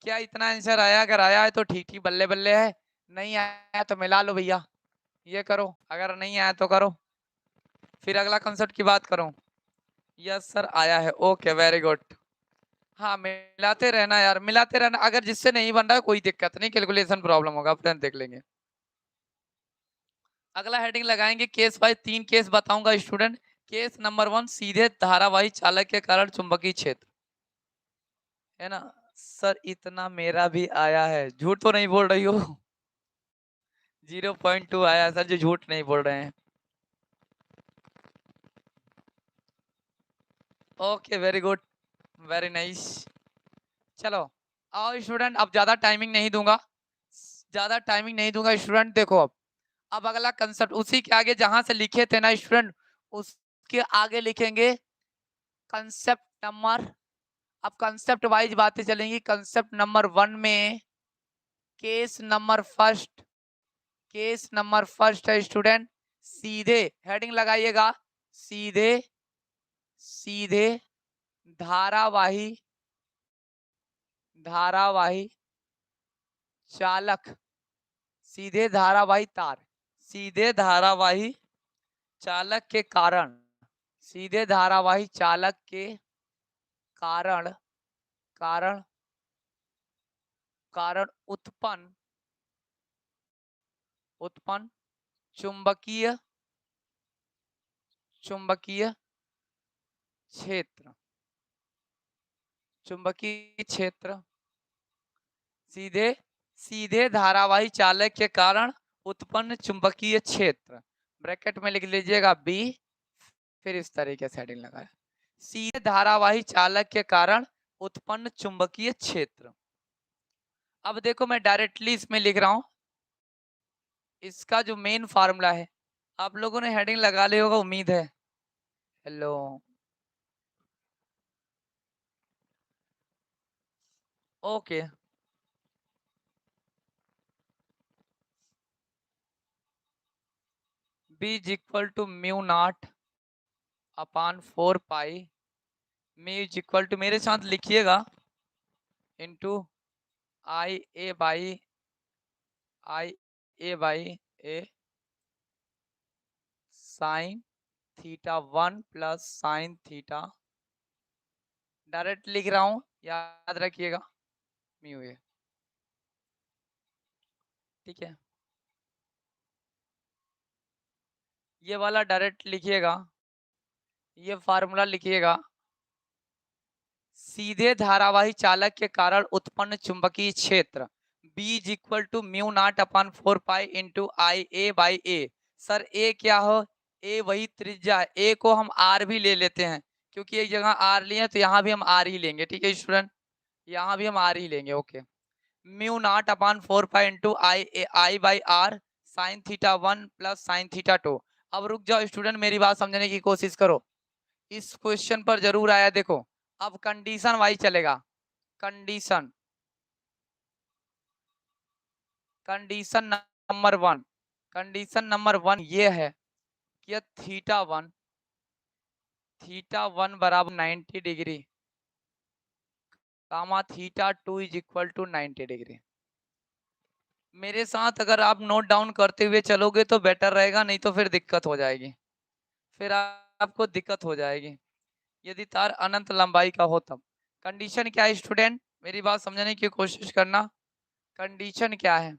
क्या? इतना आंसर आया? अगर आया है तो ठीक ठीक, बल्ले बल्ले है। नहीं आया तो मिला लो भैया, ये करो। अगर नहीं आया तो करो, फिर अगला कंसेप्ट की बात करो। यस सर आया है। Okay very good. हाँ मिलाते रहना यार, मिलाते रहना। अगर जिससे नहीं बन रहा है कोई दिक्कत नहीं, कैलकुलेशन प्रॉब्लम होगा, फ्रेंड देख लेंगे। अगला हेडिंग लगाएंगे केस वाइज। 3 केस बताऊंगा स्टूडेंट। केस नंबर 1, सीधे धारावाही चालक के कारण चुंबकीय क्षेत्र, है ना। सर इतना मेरा भी आया है, झूठ तो नहीं बोल रही हो? 0.2 आया सर जी, झूठ नहीं बोल रहे हैं। Okay very good, very nice. चलो आओ स्टूडेंट, अब ज्यादा टाइमिंग नहीं दूंगा, ज्यादा टाइमिंग नहीं दूंगा स्टूडेंट। देखो अब अगला कंसेप्ट उसी के आगे जहां से लिखे थे ना स्टूडेंट, उसके आगे लिखेंगे कंसेप्ट नंबर। अब कंसेप्ट वाइज बातें चलेंगी। कंसेप्ट नंबर 1 में case number first, case number first है स्टूडेंट, सीधे हेडिंग लगाइएगा, सीधे सीधे धारावाही, धारावाही चालक सीधे धारावाही तार, सीधे धारावाही चालक के कारण, सीधे धारावाही चालक के कारण कारण कारण उत्पन्न चुंबकीय क्षेत्र, चुंबकीय क्षेत्र, सीधे धारावाही चालक के कारण उत्पन्न चुंबकीय क्षेत्र, ब्रैकेट में लिख लीजिएगा बी, फिर इस तरीके से हेडिंग लगाए, सीधे धारावाही चालक के कारण उत्पन्न चुंबकीय क्षेत्र। अब देखो मैं डायरेक्टली इसमें लिख रहा हूं, इसका जो मेन फार्मूला है, आप लोगों ने हेडिंग लगा ली होगा उम्मीद है। Hello, okay, B is equal to mu naught upon 4 pi, mu is equal to, मेरे साथ लिखिएगा, into I A by A sine theta 1 plus sine theta, direct लिख रहा हूं, याद रखिएगा म्यू ए, ठीक है। ये वाला डायरेक्ट लिखिएगा, ये फार्मूला लिखिएगा, सीधे धारावाही चालक के कारण उत्पन्न चुंबकीय क्षेत्र B is equal to mu naught upon 4 pi into I A by A. Sir ए क्या हो, ए वही त्रिज्या है, ए को हम आर भी ले लेते हैं, क्योंकि एक जगह आर लिए तो यहाँ भी हम आर ही लेंगे, ठीक है स्टूडेंट, यहाँ भी हम आर ही लेंगे, okay. Mu naught upon 4 pi into I by R sine theta 1 plus sine theta 2। अब रुक जाओ स्टूडेंट, मेरी बात समझने की कोशिश करो, इस क्वेश्चन पर जरूर आया, देखो अब कंडीशन वाइज चलेगा, कंडीशन नंबर 1, कंडीशन नंबर 1 ये है कि थीटा 1 बराबर 90 degree, comma theta 2 is equal to 90 degree. मेरे साथ अगर आप नोट डाउन करते हुए चलोगे तो बेटर रहेगा, नहीं तो फिर दिक्कत हो जाएगी, फिर आपको दिक्कत हो जाएगी यदि तार अनंत लंबाई का हो तब। कंडीशन क्या है स्टूडेंट, मेरी बात समझने की कोशिश करना, कंडीशन क्या है,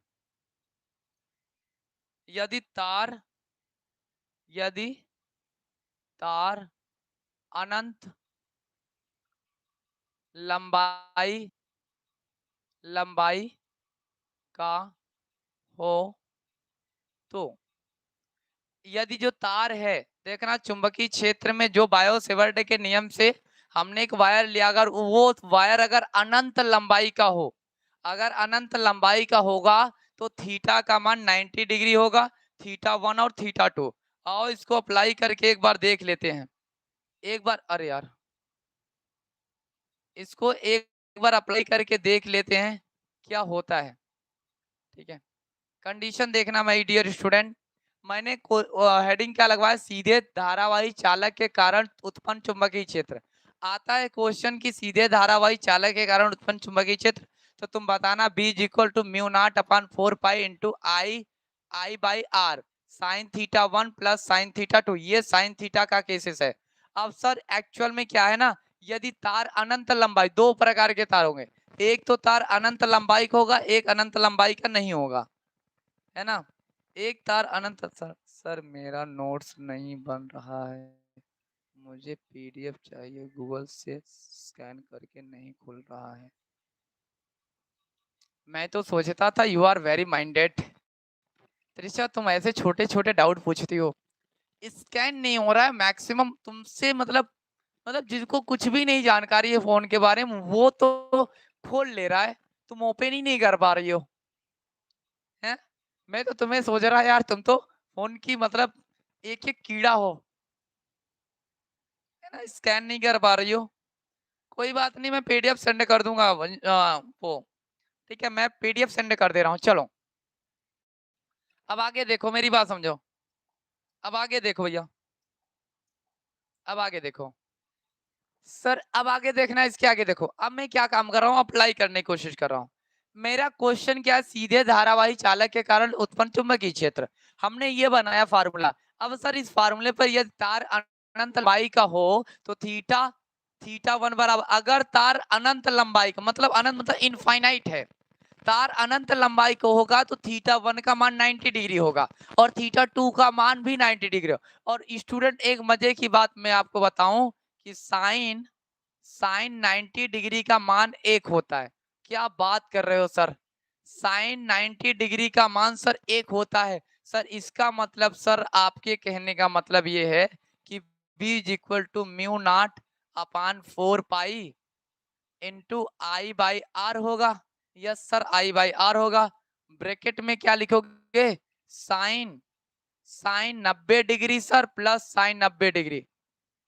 यदि तार अनंत लंबाई का हो तो, यदि जो तार है, देखना चुंबकीय क्षेत्र में जो बायो सेवर्ट के नियम से हमने एक वायर लिया, अगर वो वायर अगर अनंत लंबाई का हो, अगर अनंत लंबाई का होगा तो थीटा का मान 90 डिग्री होगा, थीटा 1 और थीटा 2। आओ इसको अप्लाई करके एक बार देख लेते हैं, एक बार, अरे यार, इसको एक बार अप्लाई करके देख लेते हैं क्या होता है, ठीक है। कंडीशन देखना माय डियर स्टूडेंट, मैंने हेडिंग क्या लगवाया, सीधे धारावाही चालक के कारण उत्पन्न चुंबकीय क्षेत्र। आता है क्वेश्चन की सीधे धारावाही चालक के कारण उत्पन्न चुंबकीय क्षेत्र, तो तुम बताना B is equal to mu naught upon 4 pi into I by R sine theta 1 plus sine theta 2, ये साइन थीटा का केसेस है। अब सर एक्चुअल में क्या है ना, यदि तार अनंत लंबाई, दो प्रकार के तार होंगे, एक तो तार अनंत लंबाई का होगा, एक अनंत लंबाई का नहीं होगा, है ना, एक तार अनंत। सर मेरा नोट्स नहीं बन रहा है, मुझे पीडीएफ चाहिए, गूगल से स्कैन करके नहीं खुल रहा है। मैं तो सोचता था you are very minded, Trisha तुम ऐसे छोटे छोटे डाउट पूछती हो, स्कैन नहीं हो रहा है मैक्सिमम तुमसे, मतलब जिसको कुछ भी नहीं जानकारी है फोन के बारे में वो तो खोल ले रहा है, तुम ओपन ही नहीं कर पा रही हो, हैं? मैं तो तुम्हें सोच रहा यार, तुम तो फोन की मतलब एक एक कीड़ा हो, है ना, स्कैन नहीं कर पा रही हो। कोई बात नहीं, मैं पीडीएफ सेंड कर दूंगा वो, ठीक है, मैं पीडीएफ सेंड कर दे रहा हूँ। चलो अब आगे देखो, मेरी बात समझो, अब आगे देखो भैया, अब आगे देखो सर, अब आगे देखना, इसके आगे देखो, अब मैं क्या काम कर रहा हूँ, अप्लाई करने की कोशिश कर रहा हूँ। मेरा क्वेश्चन क्या है, सीधे धारावाही चालक के कारण उत्पन्न चुंबकीय क्षेत्र, हमने ये बनाया फार्मूला। अब सर इस फार्मूले पर यदि तार अनंत लंबाई का हो तो थीटा थीटा वन बराबर, अगर तार अनंत लंबाई का मतलब अनंत मतलब इनफाइनाइट है, तार अनंत लंबाई को होगा तो थीटा वन का मान 90 डिग्री होगा और थीटा टू का मान भी 90 डिग्री। और स्टूडेंट एक मजे की बात मैं आपको बताऊं कि साइन साइन 90 डिग्री का मान एक होता है। क्या बात कर रहे हो सर, साइन 90 डिग्री का मान सर एक होता है। सर इसका मतलब सर आपके कहने का मतलब ये है कि b is equal to mu not upon 4 pi into I by R होगा। Yes sir I by R होगा। ब्रैकेट में क्या लिखोगे, sine sine 90 degree sir plus sine 90 degree.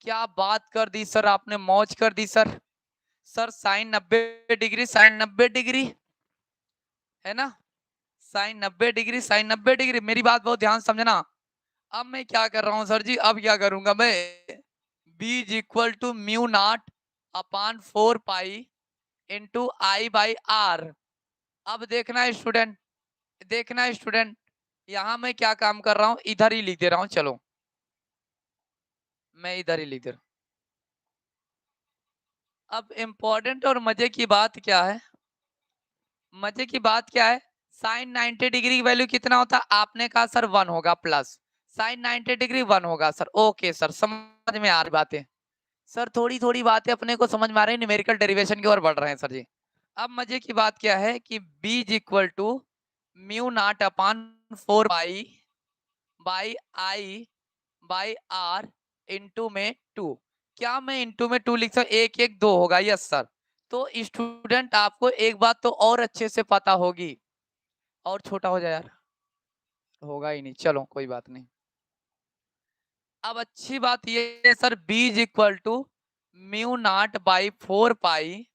क्या बात कर दी सर आपने, मौज कर दी sir. Sir sine 90 degree sine 90 degree है ना, साइन 90 डिग्री साइन 90 डिग्री। मेरी बात बहुत ध्यान से समझना। अब मैं क्या कर रहा हूं सर जी, अब क्या करूंगा मैं, b is equal to mu not upon 4 pi into I by R. अब देखना स्टूडेंट, देखना स्टूडेंट, यहां मैं क्या काम कर रहा हूं, इधर ही लिख दे रहा हूं। चलो मैं इधर ही लिख दे रहा हूं। अब इंपॉर्टेंट और मजे की बात क्या है, मजे की बात क्या है, साइन 90 डिग्री की वैल्यू कितना होता है, आपने कहा सर 1 होगा प्लस साइन 90 डिग्री 1 होगा सर। ओके सर समझ में आ रही बातें, सर थोड़ी थोड़ी बातें अपने को समझ में आ रही है, न्यूमेरिकल डेरिवेशन की ओर बढ़ रहे हैं सर जी। अब मजे की बात क्या है कि b is equal to mu not upon 4 pi by I by R into में 2। क्या मैं इंटू में 2 लिख सकता, एक एक दो होगा। Yes sir. तो स्टूडेंट आपको एक बात तो और अच्छे से पता होगी, और छोटा हो जाए यार, होगा ही नहीं, चलो कोई बात नहीं। अब अच्छी बात ये है sir, b is equal to mu naught by 4 pi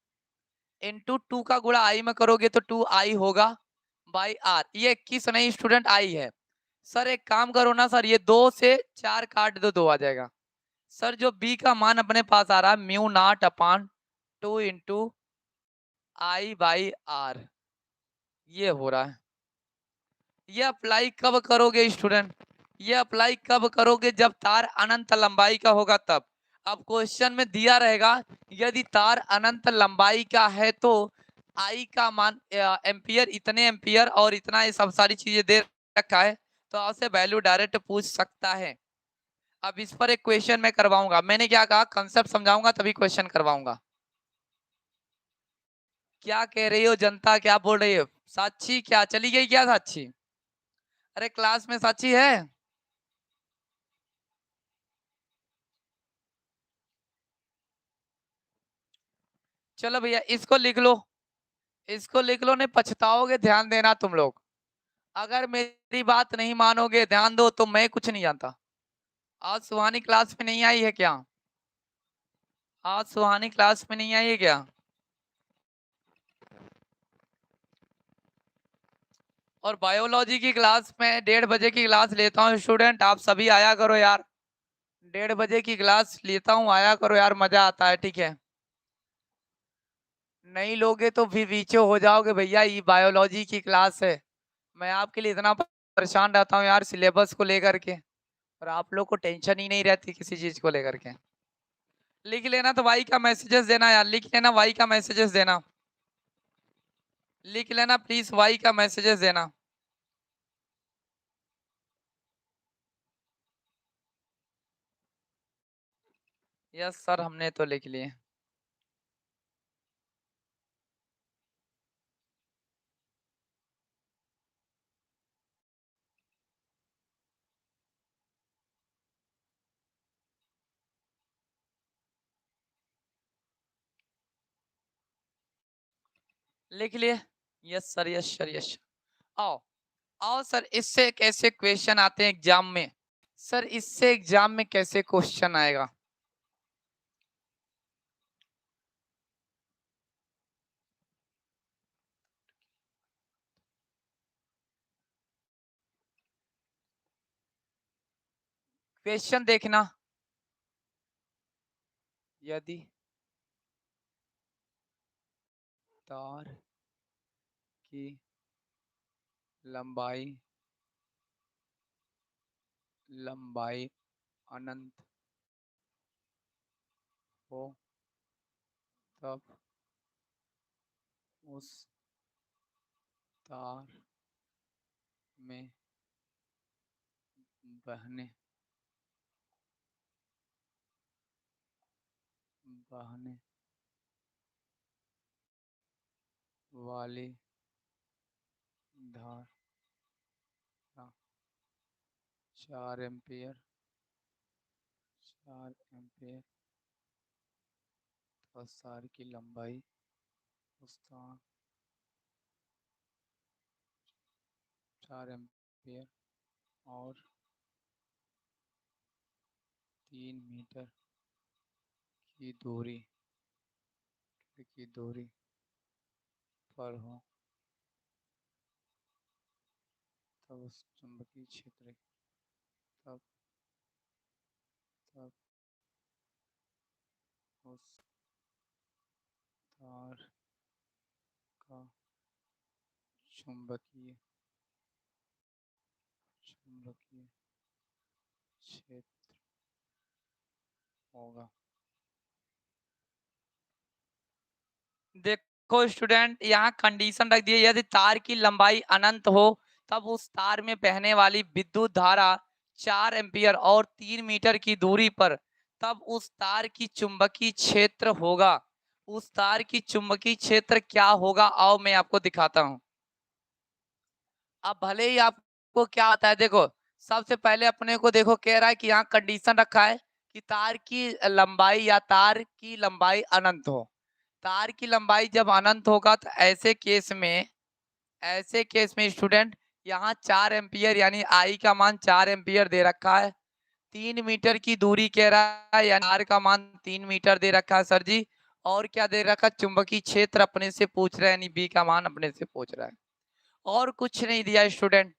into 2 का गुणा आई में करोगे तो 2 आई होगा बाई आर। ये 21 नहीं स्टूडेंट आई है। सर एक काम करो ना सर, ये 2 से 4 काट दो, 2 आ जाएगा। सर जो b का मान अपने पास आ रहा है mu not upon 2 into I by R, ये हो रहा है। ये अप्लाई कब करोगे स्टूडेंट, ये अप्लाई कब करोगे, जब तार अनंत लंबाई का होगा तब। अब क्वेश्चन में दिया रहेगा यदि तार अनंत लंबाई का है तो आई का मान एम्पियर, इतने एम्पियर और इतना, ये सब सारी चीजें दे रखा है, तो आपसे वैल्यू डायरेक्ट पूछ सकता है। अब इस पर एक क्वेश्चन मैं करवाऊंगा, मैंने क्या कहा, कंसेप्ट समझाऊंगा तभी क्वेश्चन करवाऊंगा। क्या कह रही हो जनता, क्या बोल रही है, साक्षी क्या चली गई क्या साक्षी, अरे क्लास में साक्षी है। चलो भैया इसको लिख लो, इसको लिख लो, नहीं पछताओगे, ध्यान देना तुम लोग। अगर मेरी बात नहीं मानोगे, ध्यान दो, तो मैं कुछ नहीं जानता। आज सुहानी क्लास में नहीं आई है क्या, आज सुहानी क्लास में नहीं आई है क्या। और बायोलॉजी की क्लास में 1:30 बजे की क्लास लेता हूँ स्टूडेंट, आप सभी आया करो यार। 1:30 बजे की क्लास लेता हूँ, आया करो यार, मजा आता है, ठीक है। नहीं लोगे तो फिर पीछे हो जाओगे भैया, ये बायोलॉजी की क्लास है। मैं आपके लिए इतना परेशान रहता हूँ यार सिलेबस को लेकर के, और आप लोग को टेंशन ही नहीं रहती किसी चीज को लेकर के। लिख लेना तो वाई का मैसेजेस देना यार, लिख लेना वाई का मैसेजेस देना, लिख लेना प्लीज वाई का मैसेजेस देना। यस सर हमने तो लिख लिए। लिख लिए। Yes sir yes sir yes sir. आओ आओ सर, इससे कैसे क्वेश्चन आते हैं एग्जाम में, सर इससे एग्जाम में कैसे क्वेश्चन आएगा। क्वेश्चन देखना, यदि तार की लंबाई अनंत हो तब उस तार में बहने वाली धारा 4 एम्पीयर उस तार की लंबाई उस तार 4 एम्पीयर और 3 मीटर की दूरी पर हो तब उस चुंबकीय क्षेत्र तब उस तार का चुंबकीय क्षेत्र होगा। देखो स्टूडेंट, यहाँ कंडीशन रख दिए, यदि तार की लंबाई अनंत हो तब उस तार में बहने वाली विद्युत धारा 4 एम्पीयर और 3 मीटर की दूरी पर तब उस तार की चुंबकीय क्षेत्र होगा। उस तार की चुंबकीय क्षेत्र क्या होगा, आओ मैं आपको दिखाता हूं। अब भले ही आपको क्या आता है, देखो सबसे पहले अपने को देखो कह रहा है कि यहाँ कंडीशन रखा है कि तार की लंबाई अनंत हो। तार की लंबाई जब अनंत होगा तो ऐसे केस में स्टूडेंट यहाँ 4 एम्पीयर यानी आई का मान 4 एम्पीयर दे रखा है। 3 मीटर की दूरी कह रहा है यानी आर का मान 3 मीटर दे रखा है सर जी। और क्या दे रखा है, चुंबकीय क्षेत्र अपने से पूछ रहा है यानी बी का मान अपने से पूछ रहा है। और कुछ नहीं दिया स्टूडेंट,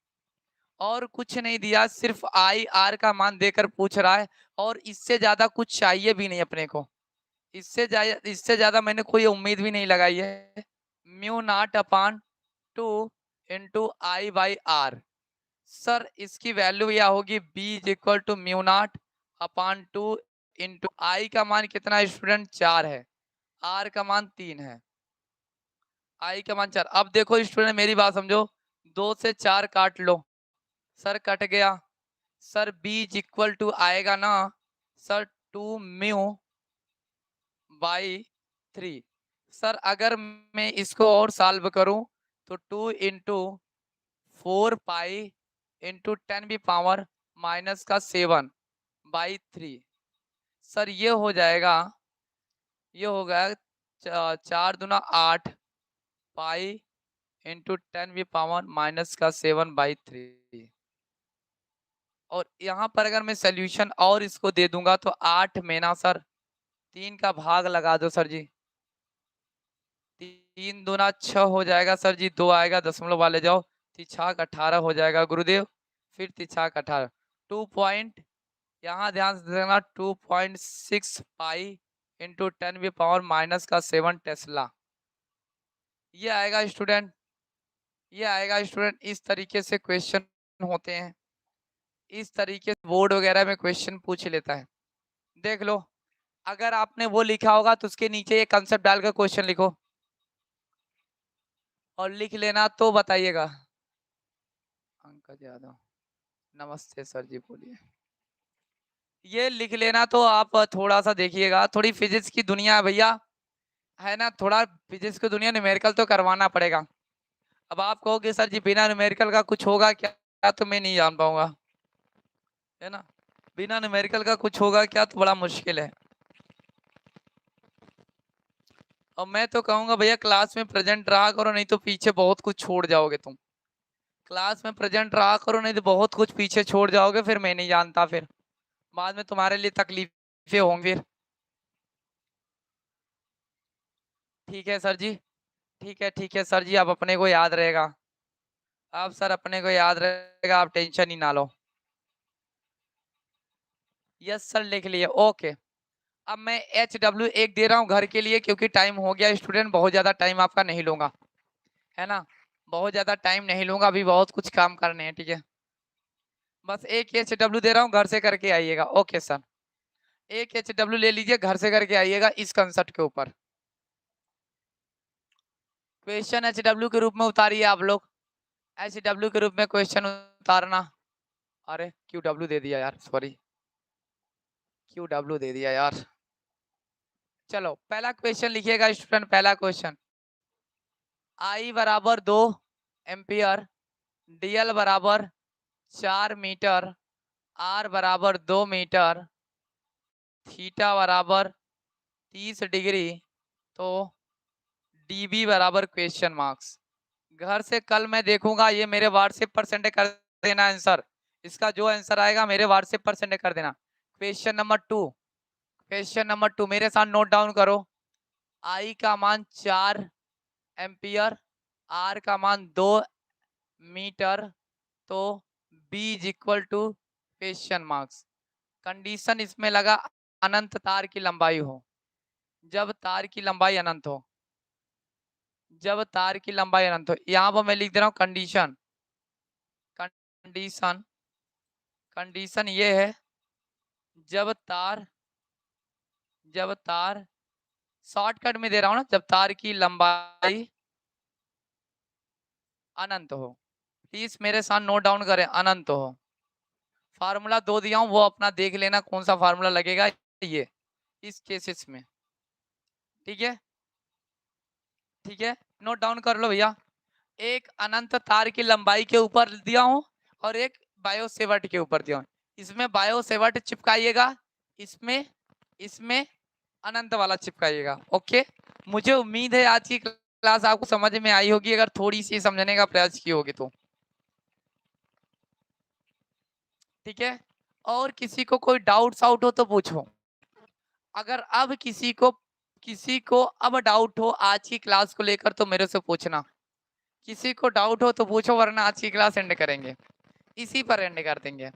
और कुछ नहीं दिया, सिर्फ आई आर का मान देकर पूछ रहा है। और इससे ज्यादा कुछ चाहिए भी नहीं अपने को, इससे ज्यादा मैंने कोई उम्मीद भी नहीं लगाई है। Mu not upon 2 into I by R. Sir इसकी वैल्यू यह होगी B is equal to mu not upon 2 into I का मान कितना है स्टूडेंट, 4 है, आर का मान 3 है, आई का मान 4। अब देखो स्टूडेंट मेरी बात समझो, 2 से 4 काट लो, सर कट गया। Sir B is equal to आएगा ना सर 2 म्यू बाई 3। सर अगर मैं इसको और सॉल्व करूं तो 2 into 4 pi into 10⁻⁻⁷ by 3। Sir ये हो जाएगा, ये हो गया 4 दूना 8 पाई इंटू 10⁻⁻⁷ बाई 3। और यहाँ पर अगर मैं सोल्यूशन और इसको दे दूंगा तो 8 में ना सर 3 का भाग लगा दो सर जी, 3 दूना 6 हो जाएगा सर जी, 2 आएगा दशमलव वाले जाओ, 3×6 18 हो जाएगा गुरुदेव, फिर 3×6 18 2 पॉइंट, यहाँ ध्यान से देना 2.6 पाई इंटू 10⁻⁻⁷ टेस्ला। ये आएगा स्टूडेंट, ये आएगा स्टूडेंट। इस तरीके से क्वेश्चन होते हैं, इस तरीके से बोर्ड वगैरह में क्वेश्चन पूछ लेता है। देख लो, अगर आपने वो लिखा होगा तो उसके नीचे ये कंसेप्ट डालकर क्वेश्चन लिखो और लिख लेना तो बताइएगा। अंकज यादव, नमस्ते सर जी, बोलिए। ये लिख लेना तो आप थोड़ा सा देखिएगा, थोड़ी फिजिक्स की दुनिया है भैया, है ना, थोड़ा फिजिक्स की दुनिया, न्यूमेरिकल तो करवाना पड़ेगा। अब आप कहोगे सर जी बिना न्यूमेरिकल का कुछ होगा क्या, तो मैं नहीं जान पाऊंगा, है ना, बिना न्यूमेरिकल का कुछ होगा क्या तो बड़ा मुश्किल है। और मैं तो कहूंगा भैया क्लास में प्रेजेंट रहा करो, नहीं तो पीछे बहुत कुछ छोड़ जाओगे तुम। क्लास में प्रेजेंट रहा करो, नहीं तो बहुत कुछ पीछे छोड़ जाओगे, फिर मैं नहीं जानता, फिर बाद में तुम्हारे लिए तकलीफें होंगी। ठीक है सर जी, ठीक है सर जी, आप अपने को याद रहेगा, आप सर अपने को याद रहेगा, आप टेंशन ही ना लो। यस सर लिख लिए, ओके। अब मैं HW1 दे रहा हूँ घर के लिए, क्योंकि टाइम हो गया स्टूडेंट, बहुत ज्यादा टाइम आपका नहीं लूंगा, है ना। बहुत ज्यादा टाइम नहीं लूंगा, अभी बहुत कुछ काम करने हैं, ठीक है। बस एक HW दे रहा हूँ, घर से करके आइएगा। ओके सर, एक HW ले लीजिए, घर से करके आइएगा इस कंसेप्ट के ऊपर। क्वेश्चन HW के रूप में उतारिए आप लोग, HW के रूप में क्वेश्चन उतारना। अरे QW दे दिया यार, सॉरी, QW दे दिया यार। चलो पहला क्वेश्चन लिखिएगा स्टूडेंट, पहला क्वेश्चन। I बराबर 2 एम्पियर, DL बराबर 4 मीटर, R बराबर 2 मीटर, थीटा बराबर 30 डिग्री, तो DB बराबर क्वेश्चन मार्क्स। घर से कल मैं देखूंगा, ये मेरे व्हाट्सएप पर सेंड कर देना आंसर। इसका जो आंसर आएगा मेरे व्हाट्सएप पर सेंड कर देना। क्वेश्चन नंबर 2, क्वेश्चन नंबर 2 मेरे साथ नोट डाउन करो। I का मान 4 एम्पियर, R का मान 2 मीटर, तो B is equal to question marks. Condition इसमें लगा अनंत तार की लंबाई हो। जब तार की लंबाई अनंत हो, जब तार की लंबाई अनंत हो, यहाँ पर मैं लिख दे रहा हूँ कंडीशन। कंडीशन, कंडीशन ये है, जब तार, जब तार, शॉर्टकट में दे रहा हूँ ना, जब तार की लंबाई अनंत हो। प्लीज मेरे साथ नोट डाउन करें, अनंत हो। फार्मूला 2 दिया हूँ, वो अपना देख लेना कौन सा फार्मूला लगेगा ये इस केसेस में, ठीक है। ठीक है, नोट डाउन कर लो भैया। एक अनंत तार की लंबाई के ऊपर दिया हूं और एक बायोसेवर्ट के ऊपर दिया हूं। इसमें बायोसेवर्ट चिपकाइएगा, इसमें इसमें अनंत वाला चिपकाइएगा। ओके, मुझे उम्मीद है आज की क्लास आपको समझ में आई होगी, अगर थोड़ी सी समझने का प्रयास की होगी तो। ठीक है, और किसी को कोई डाउट आउट हो तो पूछो। अगर अब किसी को अब डाउट हो आज की क्लास को लेकर तो मेरे से पूछना। किसी को डाउट हो तो पूछो, वरना आज की क्लास एंड करेंगे, इसी पर एंड कर देंगे।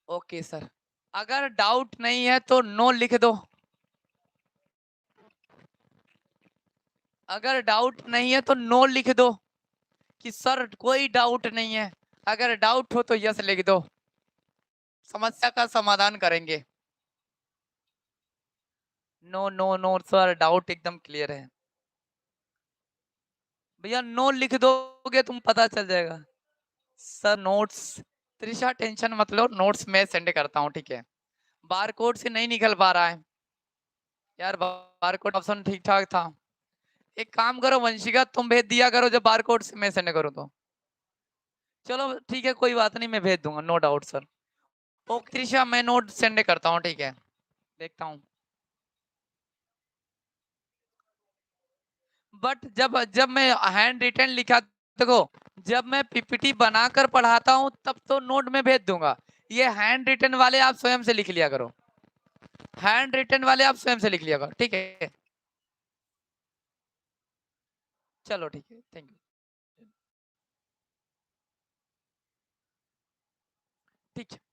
ओके सर, अगर डाउट नहीं है तो नो लिख दो। अगर डाउट नहीं है तो नो लिख दो कि सर कोई डाउट नहीं है। अगर डाउट हो तो यस लिख दो, समस्या का समाधान करेंगे। No no no sir, doubt एकदम क्लियर है भैया, नो लिख दोगे तुम, पता चल जाएगा। सर नोट्स, त्रिशा टेंशन मत लो, नोट्स मैं सेंड करता हूँ, ठीक है। बारकोड से नहीं निकल पा रहा है यार, बारकोड ऑप्शन ठीक ठाक था। एक काम करो वंशिका, तुम भेज दिया करो जब बारकोड से मैं सेंड करूँ तो। चलो ठीक है, कोई बात नहीं, मैं भेज दूंगा, no doubt sir. Okay Trisha, मैं नोट सेंड करता हूँ, ठीक है, देखता हूँ। बट जब जब मैं हैंड रिटन लिखा, देखो जब मैं पीपीटी बनाकर पढ़ाता हूँ तब तो नोट में भेज दूंगा। ये हैंड रिटन वाले आप स्वयं से लिख लिया करो, हैंड रिटन वाले आप स्वयं से लिख लिया करो, ठीक है। चलो ठीक है, थैंक यू। ठीक है।